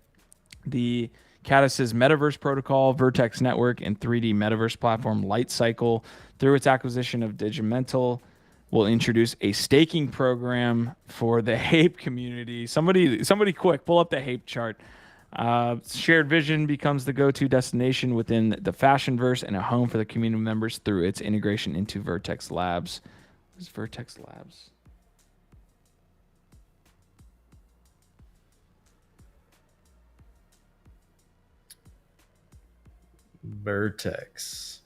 the Caddis's Metaverse protocol, Vertex Network, and 3D Metaverse platform Lightcycle. Through its acquisition of Digimental, will introduce a staking program for the HAPE community. Somebody quick, pull up the HAPE chart. Shared Vision becomes the go-to destination within the Fashionverse and a home for the community members through its integration into Vertex Labs. What is Vertex Labs? Vertex.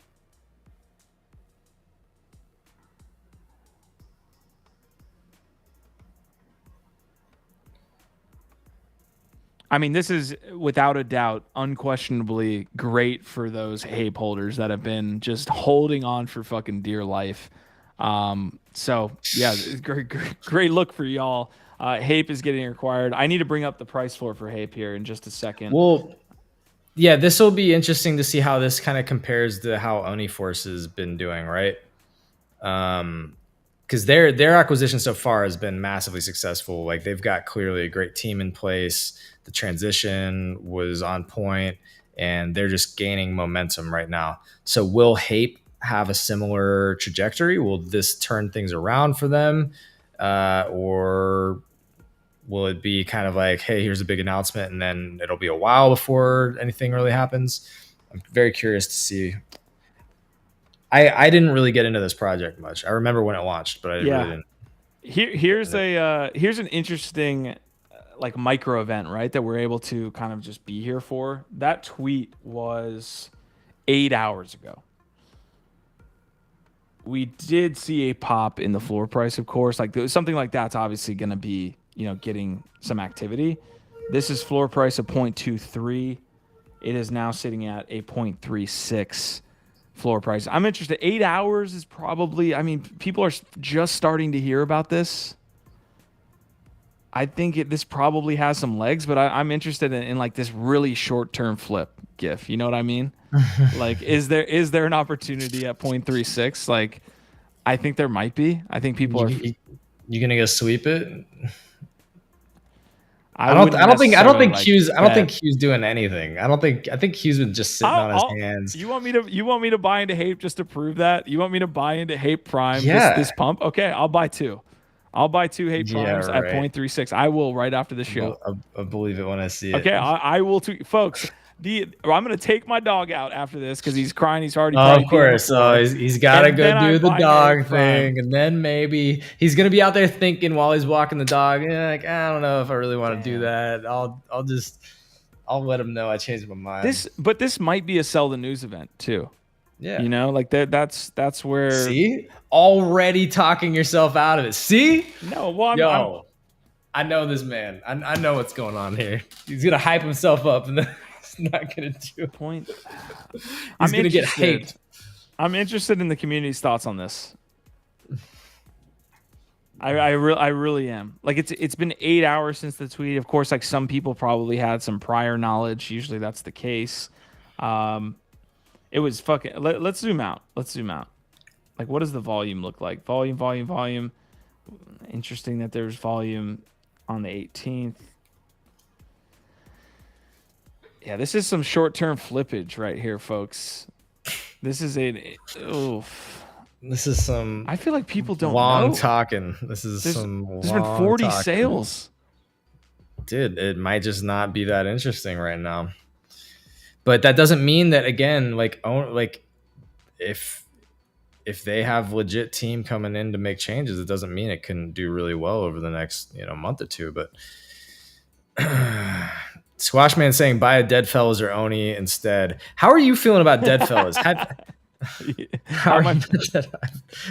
I mean, this is without a doubt, unquestionably great for those HAPE holders that have been just holding on for fucking dear life. So yeah, great look for y'all. HAPE is getting acquired. I need to bring up the price floor for HAPE here in just a second. Well, yeah, this will be interesting to see how this kind of compares to how Oniforce has been doing, right? Because their acquisition so far has been massively successful. Like they've got clearly a great team in place. The transition was on point, and they're just gaining momentum right now. So will HAPE have a similar trajectory? Will this turn things around for them? Or will it be kind of like, hey, here's a big announcement, and then it'll be a while before anything really happens? I'm very curious to see. I didn't really get into this project much. I remember when it launched, but I really didn't. Here's an interesting like micro event, right? That we're able to kind of just be here for. That tweet was 8 hours ago. We did see a pop in the floor price, of course. Like something like that's obviously going to be, getting some activity. This is floor price of 0.23. It is now sitting at a 0.36 floor price. I'm interested. 8 hours is probably, people are just starting to hear about this. I think this probably has some legs, but I'm interested in like this really short-term flip GIF. You know what I mean? Like, is there an opportunity at 0.36? Like, I think there might be. I think people are. You gonna go sweep it? I don't think Q's doing anything. I think Q's been just sitting on his hands. You want me to buy into HAPE just to prove that? You want me to buy into HAPE Prime this pump? Okay, I'll buy 2. I'll buy 2 HAPE Primes at 0.36. I will right after the show. I believe it when I see it. Okay, I will too, folks. I'm gonna take my dog out after this because he's crying. He's already. Of course, so he's got to go do the dog thing, and then maybe he's gonna be out there thinking while he's walking the dog. Like, I don't know if I really want to do that. I'll let him know I changed my mind. This might be a sell the news event too. Yeah, you know, like that's where. See, already talking yourself out of it. See, no, well, I know this man. I know what's going on here. He's gonna hype himself up and then. Not gonna do a point. He's gonna get hyped. I'm interested in the community's thoughts on this. I really am. Like it's been 8 hours since the tweet. Of course, like some people probably had some prior knowledge. Usually that's the case. It was fucking. Let's zoom out. Like, what does the volume look like? Volume. Interesting that there's volume on the 18th. Yeah, this is some short-term flippage right here, folks. This is This is some. I feel like people don't long know. Talking. There's been 40 sales. Dude, it might just not be that interesting right now. But that doesn't mean that again, like if they have legit team coming in to make changes, it doesn't mean it can do really well over the next month or two. But Squashman saying buy a Deadfellas or Oni instead. How are you feeling about Deadfellas?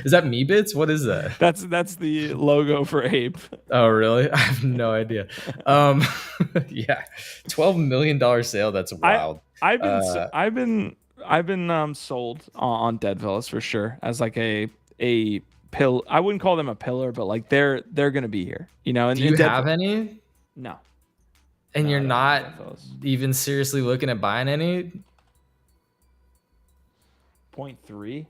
Is that me bits? What is that? That's the logo for Ape. Oh really? I have no idea. Yeah, $12 million sale. That's wild. I've been sold on Deadfellas for sure as like a pill. I wouldn't call them a pillar, but like they're gonna be here. And do you have any? No. And you're not even seriously looking at buying any? 0.3.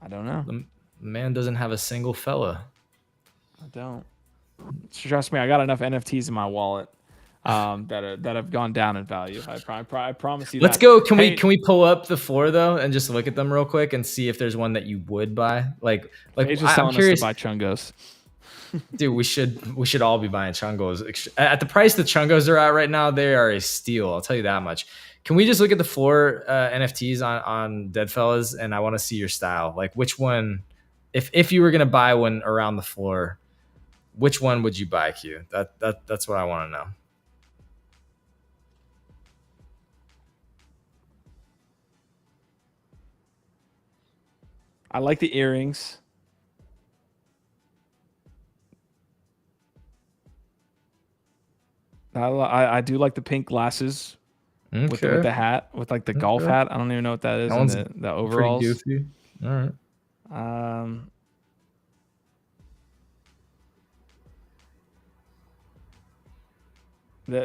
I don't know. The man doesn't have a single fella. I don't. Trust me, I got enough NFTs in my wallet that have gone down in value. I promise you. Let's go. Can we pull up the floor though and just look at them real quick and see if there's one that you would buy? Like I'm curious. Us to buy Chungos. Dude, we should all be buying Chungos. At the price the Chungos are at right now, they are a steal. I'll tell you that much. Can we just look at the floor NFTs on Deadfellas, and I want to see your style. Like which one, if you were gonna buy one around the floor, which one would you buy, Q? That's what I want to know. I like the earrings. I do like the pink glasses with the hat, with like the golf hat. I don't even know what that is. And the overalls. Pretty goofy. All right.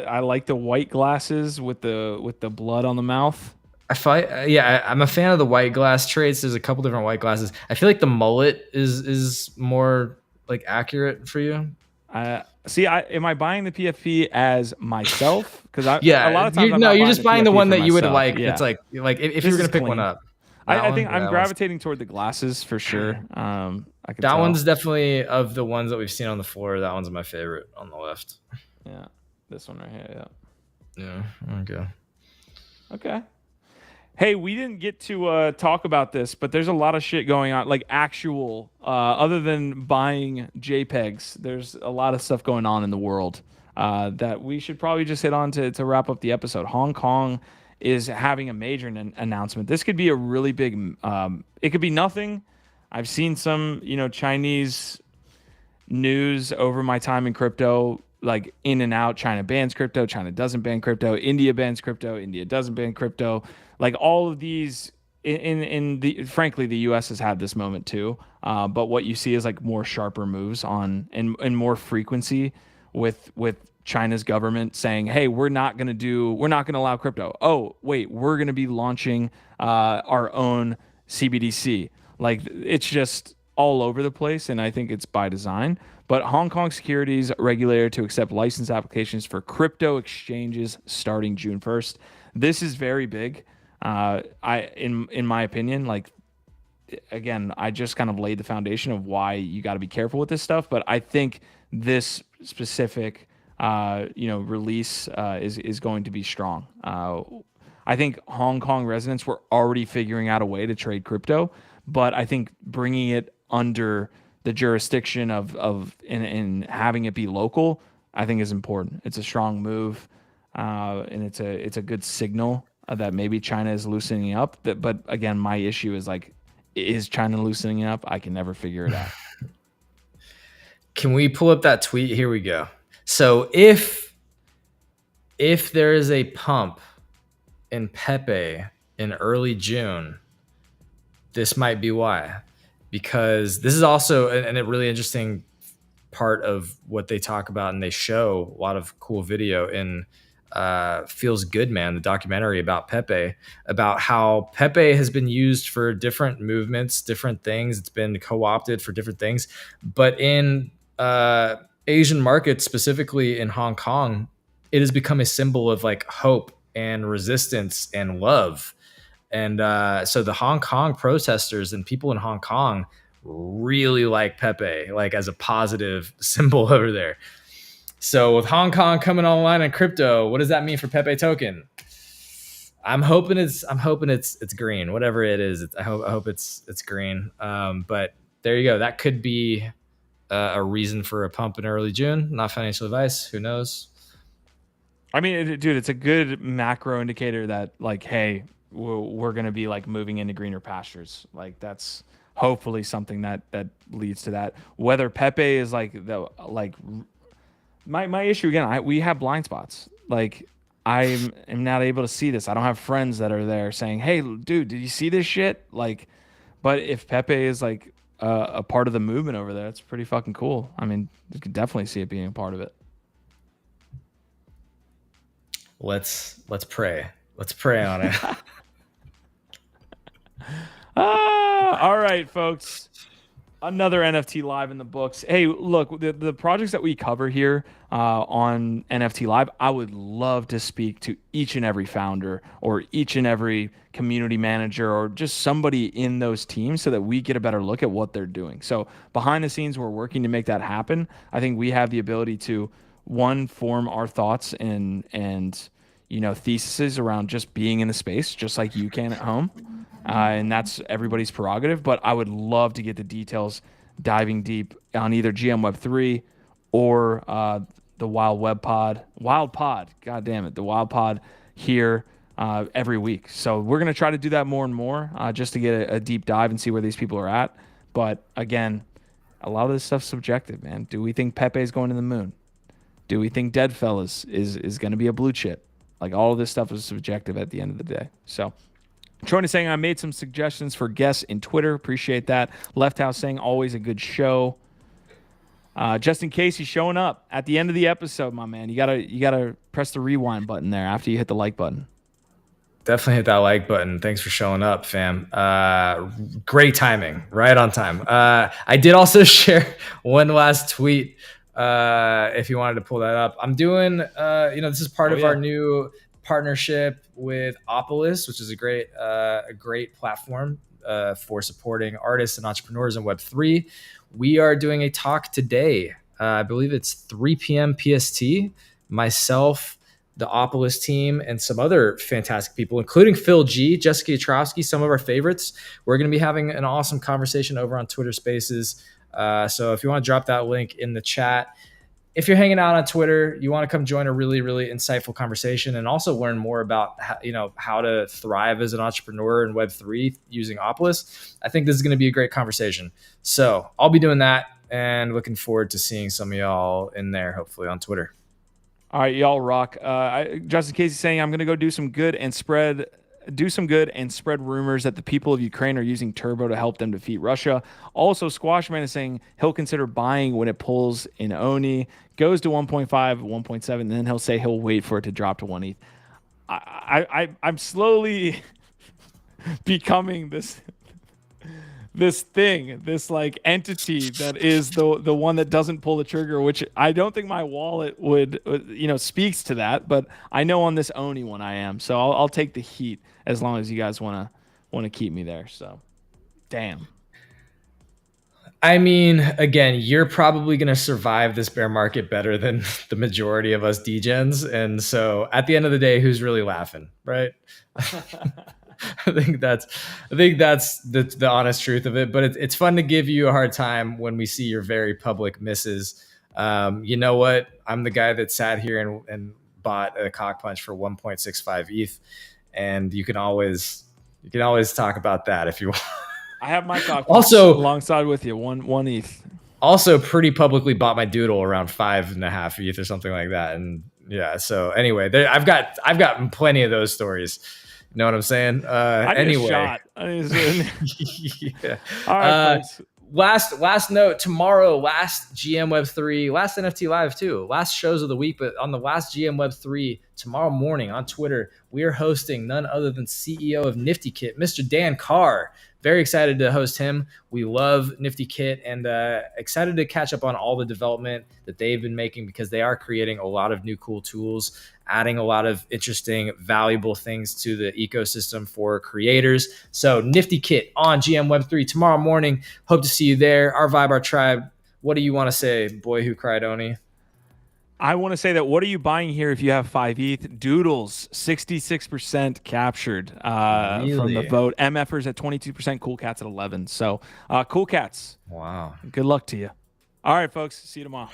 I like the white glasses with the blood on the mouth. I'm a fan of the white glass traits. There's a couple different white glasses. I feel like the mullet is more like accurate for you. Am I buying the PFP as myself? Because a lot of times you're just buying the one that you would like. Yeah. It's like if you're gonna pick one up. I think I'm gravitating toward the glasses for sure. That one's definitely of the ones that we've seen on the floor. That one's my favorite on the left. Yeah, this one right here. Yeah. Okay. Hey, we didn't get to talk about this, but there's a lot of shit going on, like actual, other than buying JPEGs, there's a lot of stuff going on in the world that we should probably just hit on to wrap up the episode. Hong Kong is having a major announcement. This could be a really big, it could be nothing. I've seen some, Chinese news over my time in crypto, like in and out. China bans crypto. China doesn't ban crypto. India bans crypto. India doesn't ban crypto. Like all of these frankly, the US has had this moment too. But what you see is like more sharper moves on and more frequency with China's government saying, hey, we're not going to allow crypto. Oh, wait, we're going to be launching our own CBDC. Like it's just all over the place, and I think it's by design. But Hong Kong securities regulator to accept license applications for crypto exchanges starting June 1st. This is very big. In my opinion, like, again, I just kind of laid the foundation of why you got to be careful with this stuff. But I think this specific, release is going to be strong. I think Hong Kong residents were already figuring out a way to trade crypto, but I think bringing it under the jurisdiction of and having it be local, I think is important. It's a strong move, and it's a good signal that maybe China is loosening up. But again, my issue is like, is China loosening up? I can never figure it out. Can we pull up that tweet? Here we go. So if there is a pump in PEPE in early June, this might be why. Because this is also a really interesting part of what they talk about, and they show a lot of cool video in Feels Good Man, the documentary about PEPE, about how PEPE has been used for different movements, different things. It's been co-opted for different things. But in Asian markets, specifically in Hong Kong, it has become a symbol of like hope and resistance and love. And so the Hong Kong protesters and people in Hong Kong really like PEPE, like as a positive symbol over there. So with Hong Kong coming online in crypto, what does that mean for PEPE token? I'm hoping it's green, whatever it is. I hope it's green. But there you go. That could be a reason for a pump in early June. Not financial advice. Who knows? I mean, dude, it's a good macro indicator that like, hey, we're going to be like moving into greener pastures. Like that's hopefully something that leads to that. Whether PEPE is like my issue again, we have blind spots. Like I am not able to see this. I don't have friends that are there saying, "Hey, dude, did you see this shit?" Like, but if PEPE is like a part of the movement over there, it's pretty fucking cool. I mean, you could definitely see it being a part of it. Let's pray. Let's pray on it. All right, folks. Another NFT Live in the books. Hey, look, the projects that we cover here on NFT Live, I would love to speak to each and every founder or each and every community manager or just somebody in those teams so that we get a better look at what they're doing. So behind the scenes, we're working to make that happen. I think we have the ability to, one, form our thoughts and theses around just being in the space, just like you can at home. And that's everybody's prerogative. But I would love to get the details diving deep on either Web3 or the Wild Pod. God damn it. The Wild Pod here every week. So we're going to try to do that more and more just to get a deep dive and see where these people are at. But again, a lot of this stuff's subjective, man. Do we think PEPE is going to the moon? Do we think Deadfellas is going to be a blue chip? Like all of this stuff is subjective at the end of the day. So Troy is saying I made some suggestions for guests in Twitter. Appreciate that. Left House saying always a good show. Just in case he's showing up at the end of the episode, my man, you gotta press the rewind button there after you hit the like button. Definitely hit that like button. Thanks for showing up, fam. Great timing, right on time. I did also share one last tweet. If you wanted to pull that up, I'm doing. This is part of our new partnership with Opolis, which is a great platform for supporting artists and entrepreneurs in Web3. We are doing a talk today. I believe it's 3 p.m. PST. Myself, the Opolis team, and some other fantastic people, including Phil G, Jessica Yatrovsky, some of our favorites. We're going to be having an awesome conversation over on Twitter Spaces. So if you want to drop that link in the chat, if you're hanging out on Twitter, you want to come join a really, really insightful conversation and also learn more about how to thrive as an entrepreneur in Web3 using Opolis, I think this is going to be a great conversation. So I'll be doing that and looking forward to seeing some of y'all in there, hopefully on Twitter. All right, y'all rock. Justin Casey saying I'm going to go do some good and spread rumors that the people of Ukraine are using Turbo to help them defeat Russia. Also, Squashman is saying he'll consider buying when it pulls in Oni, goes to 1.5, 1.7, and then he'll say he'll wait for it to drop to 1 ETH. I'm slowly becoming this like entity that is the one that doesn't pull the trigger, which I don't think my wallet would speaks to that, but I know on this Oni one I am, so I'll take the heat as long as you guys wanna keep me there. So, damn. I mean, again, you're probably going to survive this bear market better than the majority of us degens. And so at the end of the day, who's really laughing, right? I think that's the honest truth of it. But it's fun to give you a hard time when we see your very public misses. You know what? I'm the guy that sat here and bought a cock punch for 1.65 ETH. And you can always talk about that if you want. I have my cock also alongside with you, one ETH. Also, pretty publicly bought my doodle around 5.5 ETH or something like that, and yeah. So anyway, I've got plenty of those stories. You know what I'm saying? Anyway, yeah. All right, folks. Last note, tomorrow, last GM Web3, last NFT Live too, last shows of the week, but on the last GM Web3, tomorrow morning on Twitter, we are hosting none other than CEO of Nifty Kit, Mr. Dan Carr. Very excited to host him. We love Nifty Kit and excited to catch up on all the development that they've been making because they are creating a lot of new cool tools, adding a lot of interesting, valuable things to the ecosystem for creators. So Nifty Kit on GM Web3 tomorrow morning. Hope to see you there. Our vibe, our tribe. What do you want to say, boy who cried Oni? I want to say that what are you buying here if you have 5 ETH? Doodles, 66% captured from the vote. MFers at 22%, Cool Cats at 11%. So Cool Cats. Wow. Good luck to you. All right, folks. See you tomorrow.